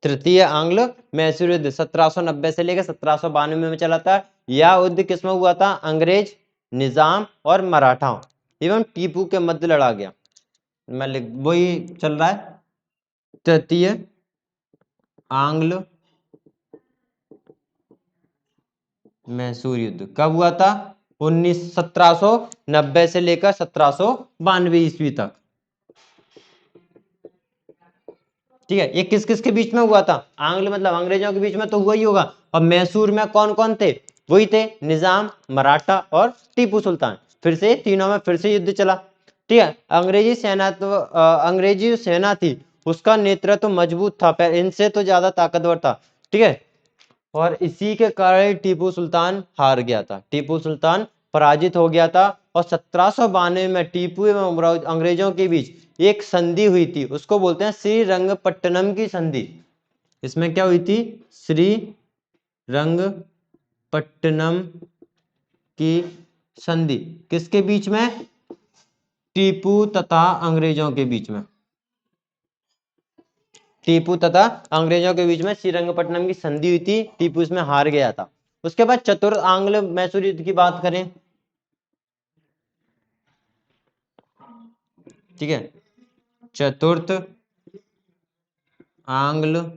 तृतीय आंग्ल मैसूर युद्ध 1790 से लेकर 1792 में चला था। यह युद्ध किसमें हुआ था? अंग्रेज, निजाम और मराठाओं एवं टीपू के मध्य लड़ा गया। मैं लिख, वही चल रहा है। तृतीय आंग्ल मैसूर युद्ध कब हुआ था? 1790 से लेकर 1792 ईस्वी तक। ठीक है, ये किस किस के बीच में हुआ था? आंग्ल मतलब अंग्रेजों के बीच में तो हुआ ही होगा। और मैसूर में कौन कौन थे? वही थे, निजाम, मराठा और टीपू सुल्तान। फिर से तीनों में फिर से युद्ध चला। ठीक है, अंग्रेजी सेना तो अंग्रेजी जो सेना थी उसका नेतृत्व मजबूत था, इनसे तो ज्यादा ताकतवर था। ठीक है, और इसी के कारण टीपू सुल्तान हार गया था, टीपू सुल्तान पराजित हो गया था। और 1792 में टीपू एवं अंग्रेजों के बीच एक संधि हुई थी, उसको बोलते हैं श्रीरंगपट्टनम की संधि। इसमें क्या हुई थी? श्रीरंगपट्टनम की संधि किसके बीच में? टीपू तथा अंग्रेजों के बीच में। टीपू तथा अंग्रेजों के बीच में श्रीरंगपट्टनम की संधि हुई थी, टीपू इसमें हार गया था। उसके बाद चतुर्थ आंग्ल मैसूर युद्ध की बात करें, ठीक है, चतुर्थ आंग्ल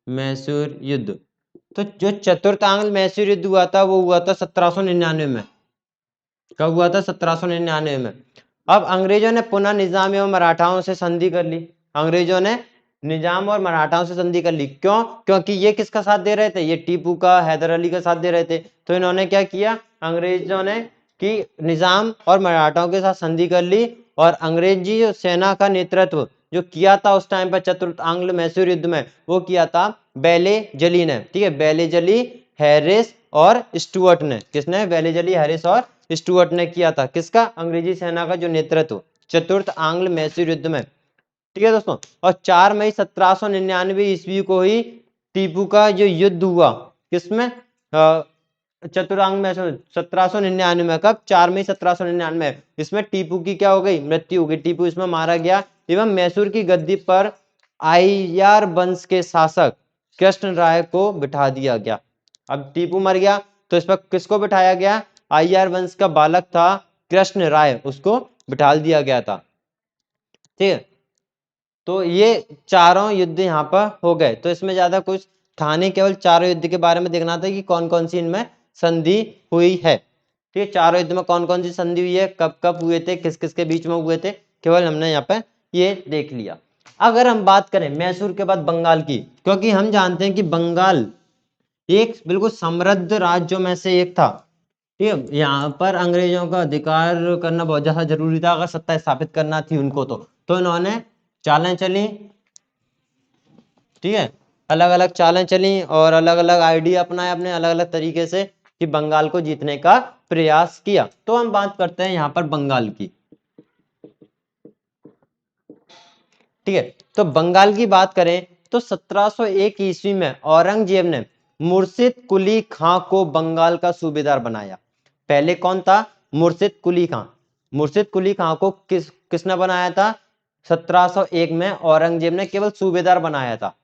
मैसूर युद्ध, तो जो चतुर्थ आंग्ल मैसूर युद्ध हुआ था वो हुआ था 1799 में। कब हुआ था? 1799 में। अब अंग्रेजों ने पुनः निजाम एवं मराठाओं से संधि कर ली। अंग्रेजों ने निजाम और मराठाओं से संधि कर ली। क्यों? क्योंकि ये किसका साथ दे रहे थे? ये टीपू का, हैदर अली का साथ दे रहे थे। तो इन्होंने क्या किया, अंग्रेजों ने कि निजाम और मराठाओं के साथ संधि कर ली। और अंग्रेजी सेना का नेतृत्व जो किया था उस टाइम पर चतुर्थ आंग्ल मैसूर युद्ध में, वो किया था बेलेजली ने। ठीक है, बेलेजली, हैरिस और स्टुअर्ट ने। किसने? बेलेजली, हैरिस और स्टुअर्ट ने किया था। किसका? अंग्रेजी सेना का जो नेतृत्व चतुर्थ आंग्ल मैसूर युद्ध में। ठीक है दोस्तों, और 4 मई 1799 ईस्वी को ही टीपू का जो युद्ध हुआ, किसमें? चतुरांग मैसूर 1799 में। कब? 4 मई 1799। इसमें टीपू की क्या हो गई? मृत्यु हो गई। टीपू इसमें मारा गया एवं मैसूर की गद्दी पर आइयार वंश के शासक कृष्ण राय को बिठा दिया गया। अब टीपू मर गया तो इस पर किसको बिठाया गया? आइयार वंश का बालक था कृष्ण राय, उसको बिठा दिया गया था। ठीक है, तो ये चारों युद्ध यहाँ पर हो गए। तो इसमें ज्यादा कुछ था नहीं, केवल चारों युद्ध के बारे में देखना था कि कौन कौन सी इनमें संधि हुई है। ठीक है, चारों युद्ध में कौन कौन सी संधि हुई है, कब कब हुए थे, किस किस के बीच में हुए थे, केवल हमने यहाँ पे ये देख लिया। अगर हम बात करें मैसूर के बाद बंगाल की, क्योंकि हम जानते हैं कि बंगाल एक बिल्कुल समृद्ध राज्यों में से एक था। ठीक है, यहाँ पर अंग्रेजों का अधिकार करना बहुत ज्यादा जरूरी था, अगर सत्ता स्थापित करना थी उनको तो इन्होंने चालें चली। ठीक है, अलग अलग चालें चली और अलग अलग आइडिया अपनाए अपने अलग अलग तरीके से कि बंगाल को जीतने का प्रयास किया। तो हम बात करते हैं यहाँ पर बंगाल की। ठीक है, तो बंगाल की बात करें तो 1701 ईस्वी में औरंगजेब ने मुर्शिद कुली खां को बंगाल का सूबेदार बनाया। पहले कौन था, मुर्शिद कुली खां। मुर्शिद कुली खां को किसने बनाया था, 1701 में औरंगजेब ने केवल सूबेदार बनाया था।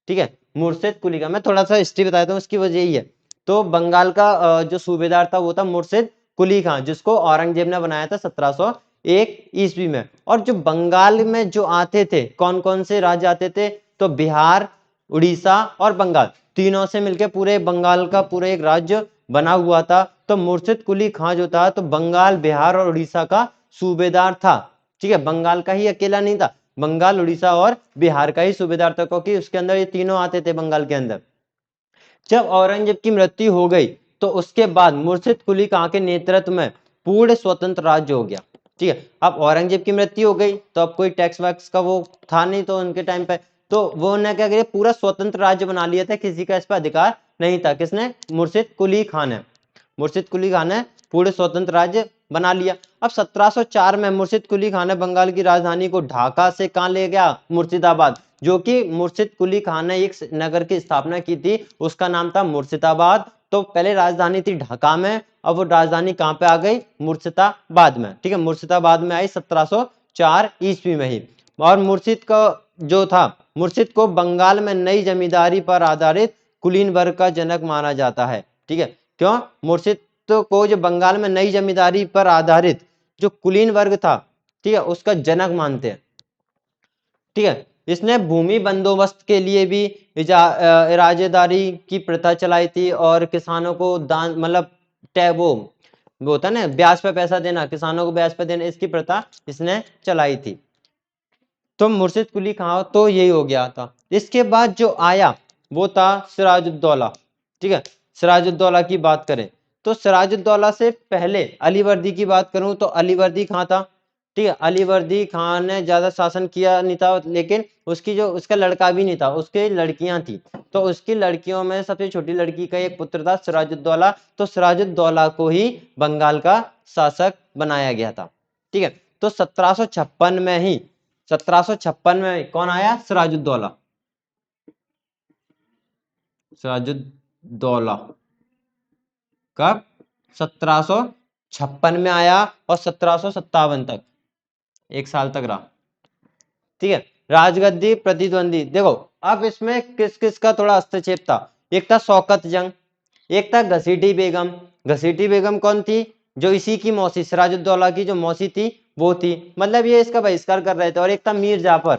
ठीक है, मुर्शिद कुली खां, मैं थोड़ा सा हिस्ट्री बताया था, उसकी वजह यही है। तो बंगाल का जो सूबेदार था वो था मुर्शिद कुली खां, जिसको औरंगजेब ने बनाया था 1701 ईस्वी में। और जो बंगाल में जो आते थे, कौन कौन से राज्य आते थे, तो बिहार, उड़ीसा और बंगाल, तीनों से मिलकर पूरे बंगाल का पूरा एक राज्य बना हुआ था। तो मुर्शिद कुली खां जो था तो बंगाल, बिहार और उड़ीसा का सूबेदार था। ठीक है, बंगाल का ही अकेला नहीं था, बंगाल, उड़ीसा और बिहार का ही सूबेदार था, क्योंकि उसके अंदर ये तीनों आते थे बंगाल के अंदर। जब औरंगजेब की मृत्यु हो गई तो उसके बाद मुर्शिद कुली खां के नेतृत्व में पूर्ण स्वतंत्र राज्य हो गया। ठीक है, अब औरंगजेब की मृत्यु हो गई तो अब कोई टैक्स वैक्स का वो था नहीं, तो उनके टाइम पे तो वो ने क्या किया, पूरा स्वतंत्र राज्य बना लिया था, किसी का इस पर अधिकार नहीं था। किसने, मुर्शिद कुली खान ने। मुर्शिद कुली खान ने पूरे स्वतंत्र राज्य बना लिया। अब 1704 में मुर्शिद कुली खान ने बंगाल की राजधानी को ढाका से कहां ले गया, मुर्शिदाबाद, जो कि मुर्शिद कुली खान ने एक नगर की स्थापना की थी, उसका नाम था मुर्शिदाबाद। तो पहले राजधानी थी ढाका में, अब वो राजधानी कहां पे आ गई, मुर्शिदाबाद में। ठीक है, मुर्शिदाबाद में आई 1704 ईस्वी में ही। और मुर्शिद का जो था, मुर्शिद को बंगाल में नई जमींदारी पर आधारित कुलीन वर्ग का जनक माना जाता है। ठीक है, क्यों, मुर्शिद को जो बंगाल में नई जमींदारी पर आधारित जो कुलीन वर्ग था, ठीक है, उसका जनक मानते हैं। ठीक है, इसने भूमि बंदोबस्त के लिए भी इराजेदारी की प्रथा चलाई थी, और किसानों को दान मतलब वो होता है ना, ब्याज पे पैसा देना, किसानों को ब्याज पे देना, इसकी प्रथा इसने चलाई थी। तो मुर्शिद कुली खां तो यही हो गया था। इसके बाद जो आया वो था सिराजुद्दौला। ठीक है, सिराजुद्दौला की बात करें तो सिराजुद्दौला से पहले अलीवर्दी की बात करूं तो अलीवर्दी खां था। ठीक है, अलीवर्दी खान ने ज्यादा शासन किया नहीं था, लेकिन उसकी जो उसका लड़का भी नहीं था, उसके लड़कियां थी। तो उसकी लड़कियों में सबसे छोटी लड़की का एक पुत्र था सिराजुद्दौला। तो सिराजुद्दौला को ही बंगाल का शासक बनाया गया था। ठीक है, तो 1756 में ही 1756 में कौन आया, सिराजुद्दौला। सिराजुद्दौला कब, 1756 में आया और 1757 तक, एक साल तक रहा। ठीक है, राजगद्दी प्रतिद्वंदी देखो, अब इसमें किस किस का थोड़ा हस्तक्षेप था। एक था शौकत जंग, एक था घसीटी बेगम। घसीटी बेगम कौन थी, जो इसी की मौसी, सिराजुद्दौला की जो मौसी थी वो थी, मतलब ये इसका बहिष्कार कर रहे थे। और एक था मीर जाफर,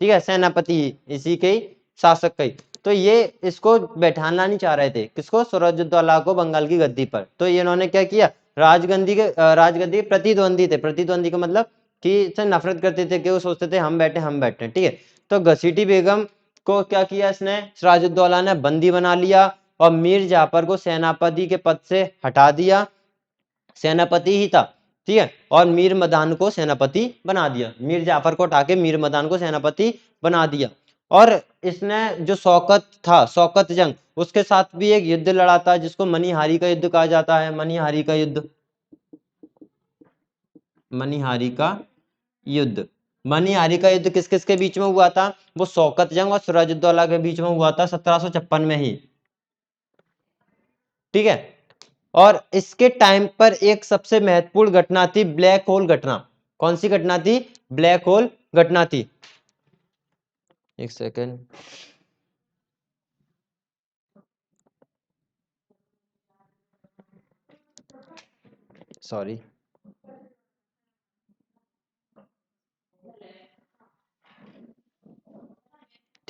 ठीक है, सेनापति इसी के ही, शासक का ही। तो ये इसको बैठाना नहीं चाह रहे थे, किसको, सिराजुद्दौला को बंगाल की गद्दी पर। तो ये इन्होंने क्या किया, राजगद्दी के प्रतिद्वंदी थे। प्रतिद्वंदी का मतलब कि इससे नफरत करते थे, कि वो सोचते थे हम बैठे हम बैठे। ठीक है, तो घसीटी बेगम को क्या किया इसने, सिराजुद्दौला ने बंदी बना लिया और मीर जाफर को सेनापति के पद से हटा दिया, सेनापति ही था। ठीक है, और मीर मदान को सेनापति बना दिया, मीर जाफर को हटा के मीर मदान को सेनापति बना दिया। और इसने जो शौकत था, शौकत जंग, उसके साथ भी एक युद्ध लड़ा था, जिसको मनिहारी का युद्ध कहा जाता है। मनिहारी का युद्ध, मनिहारी का युद्ध, मनिहारी का युद्ध किस किस के बीच में हुआ था, वो शौकत जंग और सिराजुद्दौला के बीच में हुआ था 1756 में ही। ठीक है, और इसके टाइम पर एक सबसे महत्वपूर्ण घटना थी ब्लैक होल घटना। कौन सी घटना थी, ब्लैक होल घटना थी। एक सेकेंड, सॉरी।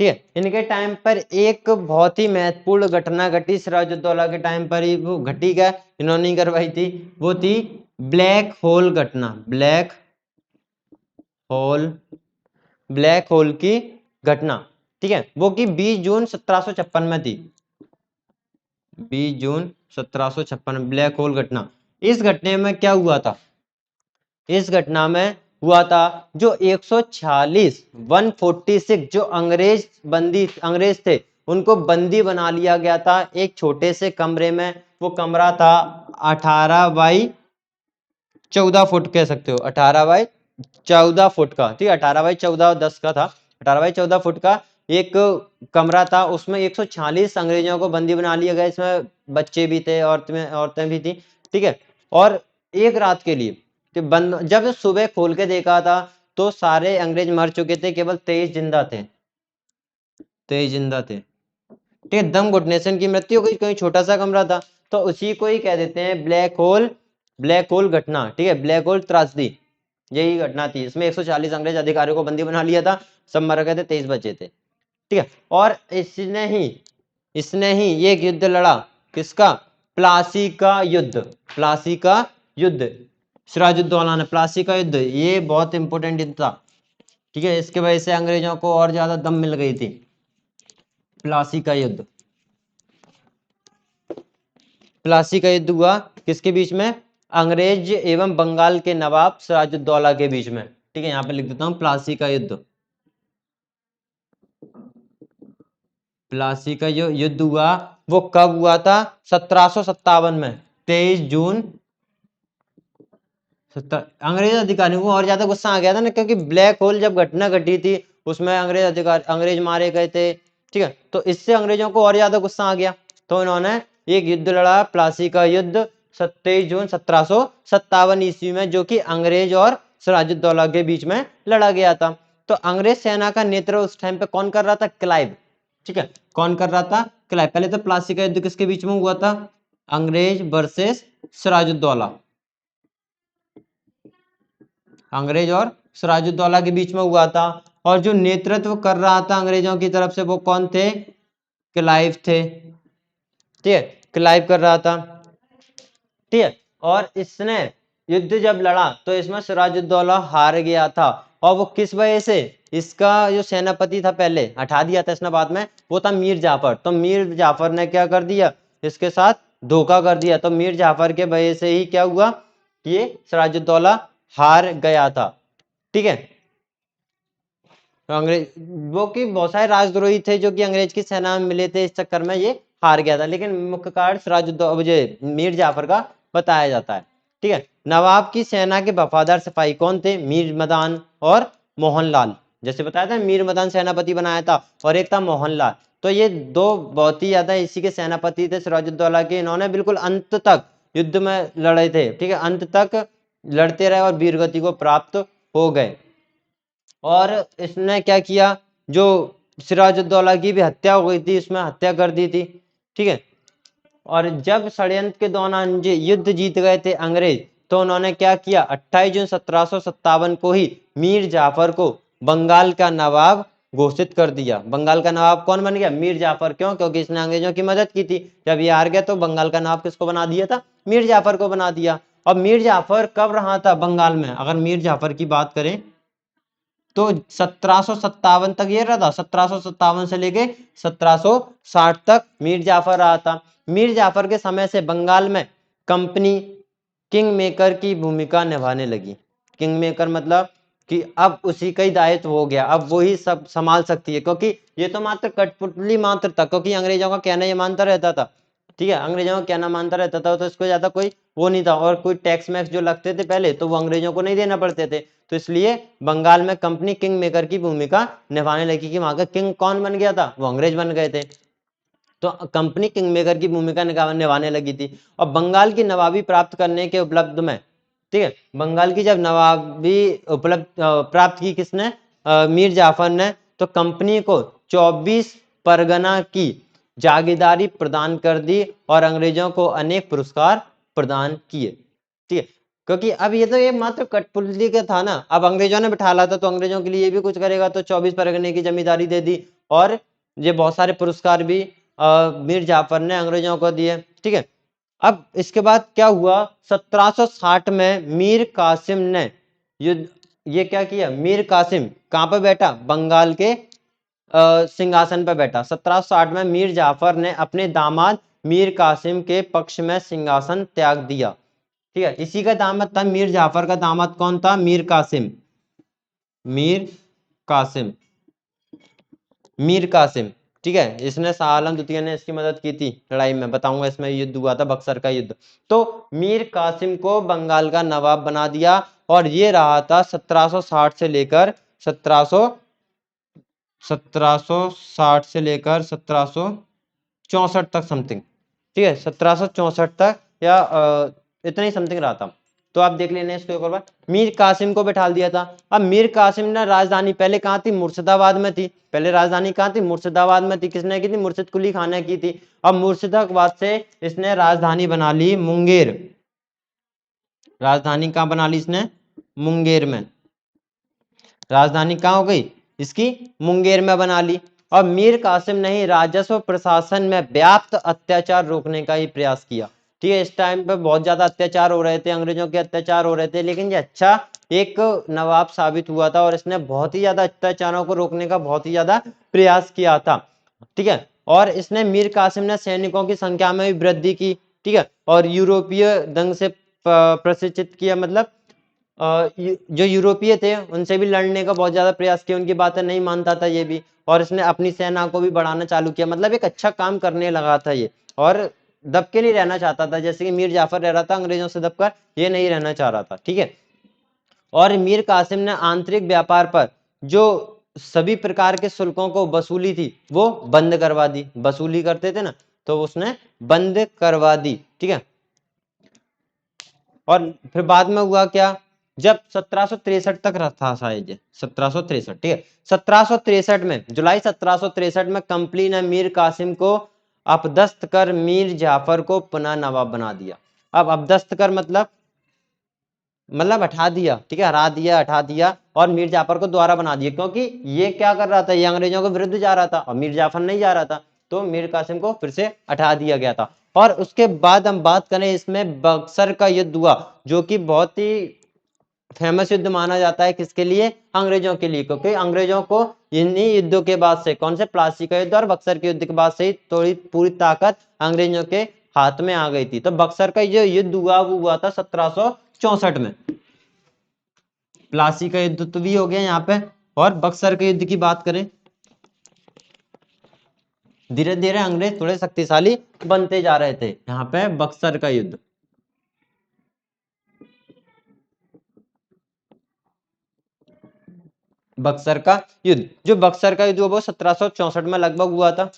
ठीक है। इनके टाइम पर एक बहुत ही महत्वपूर्ण घटना घटी, सिराजुद्दौला के टाइम पर ही वो घटी, क्या इन्होंने ही करवाई थी, वो थी ब्लैक होल घटना। होल ब्लैक होल की घटना, ठीक है, वो की 20 जून 1756 में थी। 20 जून 1756 ब्लैक होल घटना। इस घटने में क्या हुआ था, इस घटना में हुआ था जो 146 जो अंग्रेज थे उनको बंदी बना लिया गया था एक छोटे से कमरे में। वो कमरा था 18 बाई 14 फुट कह सकते हो, 18 बाई 14 फुट का, ठीक है, 18 बाई 14 10 का था, 18 बाई 14 फुट का एक कमरा था। उसमें 146 अंग्रेजों को बंदी बना लिया गया। इसमें बच्चे भी थे, औरतें भी थी, ठीक है। और एक रात के लिए जब सुबह खोल के देखा था तो सारे अंग्रेज मर चुके थे, केवल 23 जिंदा थे, 23 जिंदा थे, ठीक है। दम घुटने से इनकी मृत्यु हो गई, कोई छोटा सा कमरा था। तो उसी को ही कह देते हैं ब्लैक होल घटना, ठीक है, ब्लैक होल त्रासदी, यही घटना थी। इसमें 140 अंग्रेज अधिकारियों को बंदी बना लिया था, सब मर गए थे, 23 बचे थे, ठीक है। और इसने ही ये युद्ध लड़ा, किसका, प्लासी का युद्ध, प्लासी का युद्ध, सिराजुद्दौला ने प्लासी का युद्ध, ये बहुत इंपॉर्टेंट युद्ध था, ठीक है। इसके वजह से अंग्रेजों को और ज्यादा दम मिल गई थी। प्लासी का युद्ध, प्लासी का युद्ध हुआ किसके बीच में, अंग्रेज एवं बंगाल के नवाब सिराजुद्दौला के बीच में, ठीक है। यहां पे लिख देता हूं प्लासी का युद्ध। प्लासी का जो युद्ध हुआ वो कब हुआ था, 1757 में, 23 जून अंग्रेज अधिकारियों को और ज्यादा गुस्सा आ गया था ना, क्योंकि ब्लैक होल जब घटना घटी थी उसमें अंग्रेज मारे गए थे, ठीक है। तो इससे अंग्रेजों को और ज्यादा गुस्सा आ गया, तो इन्होंने एक युद्ध लड़ा, प्लासी का युद्ध, 27 जून 1757 ईस्वी में, जो कि अंग्रेज और सिराजुद्दौला के बीच में लड़ा गया था। तो अंग्रेज सेना का नेतृत्व उस टाइम पे कौन कर रहा था, क्लाइव, ठीक है, कौन कर रहा था, क्लाइव। पहले तो प्लासी का युद्ध किसके बीच में हुआ था, अंग्रेज वर्सेस सिराजुद्दौला, अंग्रेज और सिराजुद्दौला के बीच में हुआ था। और जो नेतृत्व कर रहा था अंग्रेजों की तरफ से वो कौन थे, क्लाइव थे, ठीक है, क्लाइव कर रहा था, ठीक है। और इसने युद्ध जब लड़ा तो इसमें सिराजुद्दौला हार गया था, और वो किस वजह से, इसका जो सेनापति था पहले, हटा दिया था इसने बाद में, वो था मीर जाफर। तो मीर जाफर ने क्या कर दिया, इसके साथ धोखा कर दिया। तो मीर जाफर के वजह से ही क्या हुआ, ये सिराजुद्दौला हार गया था, ठीक है। तो अंग्रेज वो कि बहुत सारे राजद्रोही थे जो कि अंग्रेज की सेना में मिले थे, इस चक्कर में ये हार गया था। लेकिन मुख्य कारण सिराजुद्दौला मीर जाफर का बताया जाता है, ठीक है। नवाब की सेना के वफादार सिपाही कौन थे, मीर मदान और मोहनलाल। जैसे बताया था मीर मदान सेनापति बनाया था, और एक था मोहनलाल। तो ये दो बहुत ही ज्यादा इसी के सेनापति थे सिराजुद्दौला के। इन्होंने बिल्कुल अंत तक युद्ध में लड़े थे, ठीक है, अंत तक लड़ते रहे और वीरगति को प्राप्त हो गए। और इसने क्या किया, जो सिराजुद्दौला की भी हत्या हो गई थी, इसमें हत्या कर दी थी, ठीक है। और जब षड्यंत्र के दौरान युद्ध जीत गए थे अंग्रेज, तो उन्होंने क्या किया, 28 जून 1757 को ही मीर जाफर को बंगाल का नवाब घोषित कर दिया। बंगाल का नवाब कौन बन गया, मीर जाफर। क्यों, क्योंकि इसने अंग्रेजों की मदद की थी। जब ये हार गया तो बंगाल का नवाब किसको बना दिया था, मीर जाफर को बना दिया। और मीर जाफर कब रहा था बंगाल में, अगर मीर जाफर की बात करें तो 1757 तक ये रहा था, 1757 से लेके 1760 तक मीर जाफर रहा था। मीर जाफर के समय से बंगाल में कंपनी किंग मेकर की भूमिका निभाने लगी। किंग मेकर मतलब कि अब उसी का ही दायित्व हो गया, अब वो ही सब संभाल सकती है, क्योंकि ये तो मात्र कठपुतली मात्र था, क्योंकि अंग्रेजों का कहना ये मानता रहता था, ठीक है, अंग्रेजों का कहना मानता रहता था, तो इसको ज्यादा कोई वो नहीं था। और कोई टैक्स मैक्स जो लगते थे पहले, तो वो अंग्रेजों को नहीं देना पड़ते थे। तो इसलिए बंगाल में कंपनी किंग मेकर की भूमिका निभाने लगी, कि वहां का किंग कौन बन गया था, वो अंग्रेज बन गए थे। तो कंपनी किंग मेकर की भूमिका निभाने लगी थी। और बंगाल की नवाबी प्राप्त करने के उपलब्ध में, ठीक है, बंगाल की जब नवाबी उपलब्ध प्राप्त की किसने, मीर जाफर ने, तो कंपनी को 24 परगना की जागीरदारी प्रदान कर दी और अंग्रेजों को अनेक पुरस्कार प्रदान किए, ठीक है। क्योंकि अब ये तो ये मात्र कठपुतली का था ना, अब अंग्रेजों ने बिठा ला था, तो अंग्रेजों के लिए भी कुछ करेगा, तो 24 परगने की जमींदारी दे दी और ये बहुत सारे पुरस्कार भी मीर जाफर ने अंग्रेजों को दिए। ठीक है, अब इसके बाद क्या हुआ, 1760 में मीर कासिम ने युद्ध, ये क्या किया, मीर कासिम कहां पर बैठा, बंगाल के सिंहासन पर बैठा। 1760 में मीर जाफर ने अपने दामाद मीर कासिम के पक्ष में सिंहासन त्याग दिया। ठीक है, इसी का दामाद था, मीर जाफर का दामाद कौन था, मीर कासिम, मीर कासिम, मीर कासिम। ठीक है, इसने शाह आलम द्वितीय ने इसकी मदद की थी लड़ाई में, बताऊंगा, इसमें युद्ध हुआ था बक्सर का युद्ध। तो मीर कासिम को बंगाल का नवाब बना दिया और ये रहा था 1760 से लेकर 1760 से लेकर 1764 तक समथिंग। ठीक है, 1764 तक या इतना ही समथिंग रहा था। तो आप देख लेना इसको एक और बार। मीर कासिम को बैठा दिया था। अब मीर कासिम ने राजधानी पहले कहाँ थी, मुर्शिदाबाद में थी। पहले राजधानी कहाँ थी, मुर्शिदाबाद में थी। किसने की थी, मुर्शिद कुली खान ने की थी। अब मुर्शिदाबाद से इसने राजधानी बना ली मुंगेर। राजधानी कहाँ बना ली इसने, मुंगेर में। राजधानी कहाँ हो गई इसकी, मुंगेर में बना ली। और मीर कासिम ने ही राजस्व प्रशासन में व्याप्त अत्याचार रोकने का ही प्रयास किया। ठीक है, इस टाइम पे बहुत ज्यादा अत्याचार हो रहे थे, अंग्रेजों के अत्याचार हो रहे थे, लेकिन ये अच्छा एक नवाब साबित हुआ था और इसने बहुत ही ज्यादा अत्याचारों को रोकने का बहुत ही ज्यादा प्रयास किया था। ठीक है, और इसने मीर कासिम ने सैनिकों की संख्या में भी वृद्धि की। ठीक है, और यूरोपीय ढंग से प्रशिक्षित किया, मतलब जो यूरोपीय थे उनसे भी लड़ने का बहुत ज्यादा प्रयास किया, उनकी बातें नहीं मानता था ये भी, और इसने अपनी सेना को भी बढ़ाना चालू किया। मतलब एक अच्छा काम करने लगा था ये, और दब के नहीं रहना चाहता था, जैसे कि मीर जाफर रह रहा था अंग्रेजों से दबकर, ये नहीं रहना चाह रहा था। ठीक है, और मीर कासिम ने आंतरिक व्यापार पर जो सभी प्रकार के शुल्कों को वसूली थी वो बंद करवा दी। वसूली करते थे ना, तो उसने बंद करवा दी। ठीक है, और फिर बाद में हुआ क्या, जब 1763 तक रहा था शायद ये 1763। ठीक है, 1763 में, जुलाई 1763 में कंपनी ने मीर कासिम को अपदस्थ कर मीर जाफर को पुनः नवाब बना दिया। अब अपदस्थ कर मतलब हटा दिया। ठीक है, हरा दिया, हटा दिया, और मीर जाफर को दोबारा बना दिया, क्योंकि ये क्या कर रहा था, ये अंग्रेजों के विरुद्ध जा रहा था और मीर जाफर नहीं जा रहा था, तो मीर कासिम को फिर से हटा दिया गया था। और उसके बाद हम बात करें, इसमें बक्सर का युद्ध हुआ, जो कि बहुत ही फेमस युद्ध माना जाता है। किसके लिए, अंग्रेजों के लिए, क्योंकि अंग्रेजों को इन्हीं युद्धों के बाद से, कौन से, प्लासी का युद्ध और बक्सर के युद्ध के बाद से ही थोड़ी पूरी ताकत अंग्रेजों के हाथ में आ गई थी। तो बक्सर का जो युद्ध हुआ वो हुआ था 1764 में। प्लासी का युद्ध तो भी हो गया यहाँ पे, और बक्सर के युद्ध की बात करें, धीरे धीरे अंग्रेज थोड़े शक्तिशाली बनते जा रहे थे। यहाँ पे बक्सर का युद्ध, बक्सर का युद्ध, जो बक्सर का युद्ध वो 1764 में लगभग हुआ था।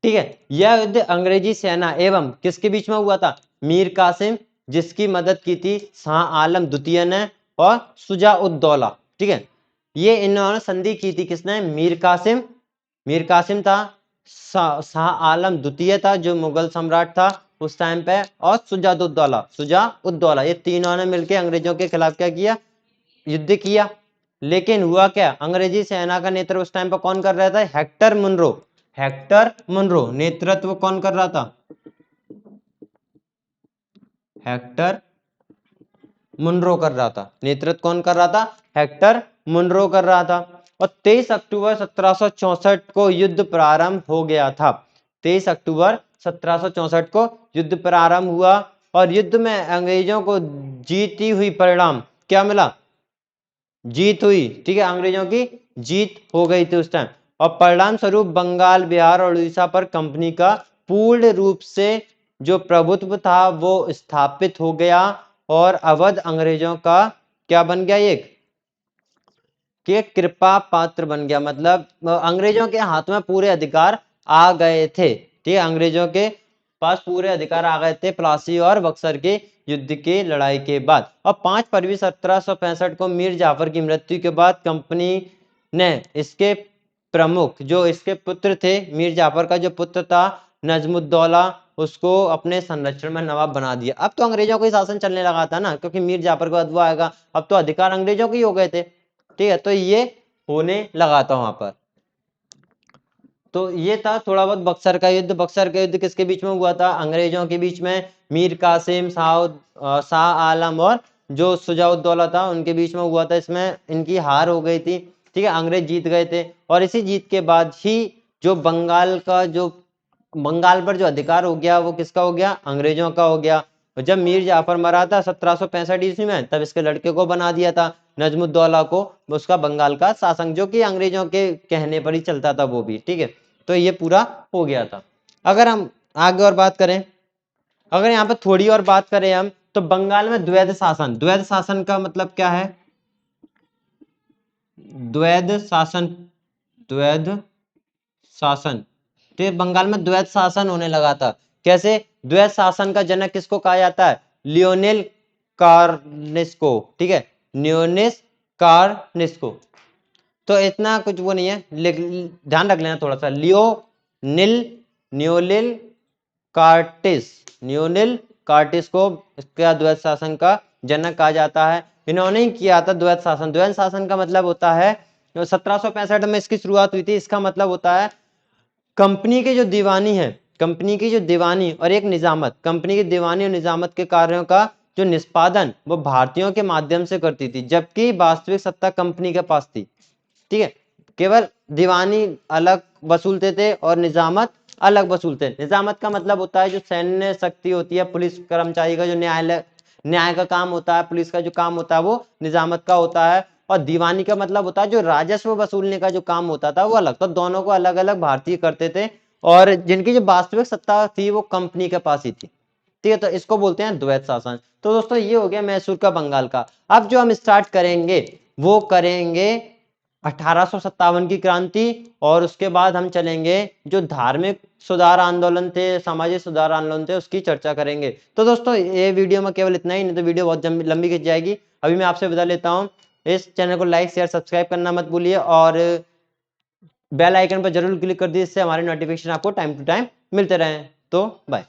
ठीक है, यह युद्ध अंग्रेजी सेना एवं किसके बीच में हुआ था, मीर कासिम, जिसकी मदद की थी शाह आलम द्वितीय ने, और शुजा-उद-दौला। ठीक है, ये इन्होंने संधि की थी, किसने, मीर कासिम था, शाह आलम द्वितीय था जो मुगल सम्राट था उस टाइम पे, और शुजा-उद-दौला, ये तीनों ने मिलकर अंग्रेजों के खिलाफ क्या किया, युद्ध किया। लेकिन हुआ क्या, अंग्रेजी सेना का नेतृत्व उस टाइम पर कौन कर रहा था, हेक्टर मुनरो। हेक्टर मुनरो नेतृत्व कौन कर रहा था, हेक्टर मुनरो कर रहा था। नेतृत्व कौन कर रहा था, हेक्टर मुनरो कर रहा था। और 23 अक्टूबर 1764 को युद्ध प्रारंभ हो गया था। 23 अक्टूबर 1764 को युद्ध प्रारंभ हुआ, और युद्ध में अंग्रेजों को जीती हुई परिणाम क्या मिला, जीत हुई। ठीक है, अंग्रेजों की जीत हो गई थी उस टाइम, और परिणाम स्वरूप बंगाल, बिहार और उड़ीसा पर कंपनी का पूर्ण रूप से जो प्रभुत्व था वो स्थापित हो गया, और अवध अंग्रेजों का क्या बन गया, एक के कृपा पात्र बन गया। मतलब अंग्रेजों के हाथ में पूरे अधिकार आ गए थे। ठीक है, अंग्रेजों के पास पूरे अधिकार आ गए थे प्लासी और बक्सर के युद्ध की लड़ाई के बाद। और 5 फरवरी 1765 को मीर जाफर की मृत्यु के बाद कंपनी ने इसके प्रमुख, जो इसके पुत्र थे, मीर जाफर का जो पुत्र था नजमुद्दौला, उसको अपने संरक्षण में नवाब बना दिया। अब तो अंग्रेजों का ही शासन चलने लगा था ना, क्योंकि मीर जाफर के बाद वो आएगा, अब तो अधिकार अंग्रेजों के ही हो गए थे। ठीक है, तो ये होने लगा था वहां पर। तो ये था थोड़ा बहुत बक्सर का युद्ध। बक्सर का युद्ध किसके बीच में हुआ था? अंग्रेजों के बीच में। मीर कासिम, शाह आलम और जो सुजाउद्दौला था उनके बीच में हुआ था। इसमें इनकी हार हो गई थी, ठीक है, अंग्रेज जीत गए थे। और इसी जीत के बाद ही जो बंगाल पर जो अधिकार हो गया वो किसका हो गया? अंग्रेजों का हो गया। और जब मीर जाफर मरा था 1765 ईस्वी में, तब इसके लड़के को बना दिया था नजमुद्दौला को उसका बंगाल का शासक, जो कि अंग्रेजों के कहने पर ही चलता था वो भी, ठीक है। तो ये पूरा हो गया था। अगर हम आगे और बात करें, अगर यहाँ पे थोड़ी और बात करें हम, तो बंगाल में द्वैध शासन, द्वैध शासन का मतलब क्या है? द्वैध शासन, द्वैध शासन, तो ये बंगाल में द्वैध शासन होने लगा था। कैसे? द्वैध शासन का जनक किसको कहा जाता है? लियोनेल कार्नेस्को, ठीक है, लियोनेस कार्नेस्को। तो इतना कुछ वो नहीं है, ध्यान रख लेना थोड़ा सा। न्योलिल कार्टिस, न्योनिल कार्टिस को इसका द्वैध शासन का जनक कहा जाता है। इन्होंने ही किया था द्वैध शासन। द्वैध शासन का मतलब होता है, 1765 में इसकी शुरुआत हुई थी। इसका मतलब होता है कंपनी के जो दीवानी है, कंपनी की जो दीवानी और एक निजामत, कंपनी की दीवानी और निजामत के कार्यों का जो निष्पादन वो भारतीयों के माध्यम से करती थी, जबकि वास्तविक सत्ता कंपनी के पास थी, ठीक है। केवल दीवानी अलग वसूलते थे और निजामत अलग वसूलते। निजामत का मतलब होता है जो सैन्य शक्ति होती है, पुलिस कर्मचारी का जो न्याय का काम होता है, पुलिस का जो काम होता है वो निजामत का होता है। और दीवानी का मतलब होता है जो राजस्व वसूलने का जो काम होता था वो अलग। तो दोनों को अलग अलग भारतीय करते थे, और जिनकी जो वास्तविक सत्ता थी वो कंपनी के पास ही थी, ठीक है। तो इसको बोलते हैं द्वैध शासन। तो दोस्तों ये हो गया मैसूर का बंगाल का। अब जो हम स्टार्ट करेंगे वो करेंगे 1857 की क्रांति, और उसके बाद हम चलेंगे जो धार्मिक सुधार आंदोलन थे, सामाजिक सुधार आंदोलन थे, उसकी चर्चा करेंगे। तो दोस्तों ये वीडियो में केवल इतना ही, नहीं तो वीडियो बहुत लंबी खिंच जाएगी। अभी मैं आपसे विदा लेता हूँ। इस चैनल को लाइक शेयर सब्सक्राइब करना मत भूलिए, और बेल आइकन पर जरूर क्लिक कर दीजिए, इससे हमारे नोटिफिकेशन आपको टाइम टू टाइम मिलते रहें। तो बाय।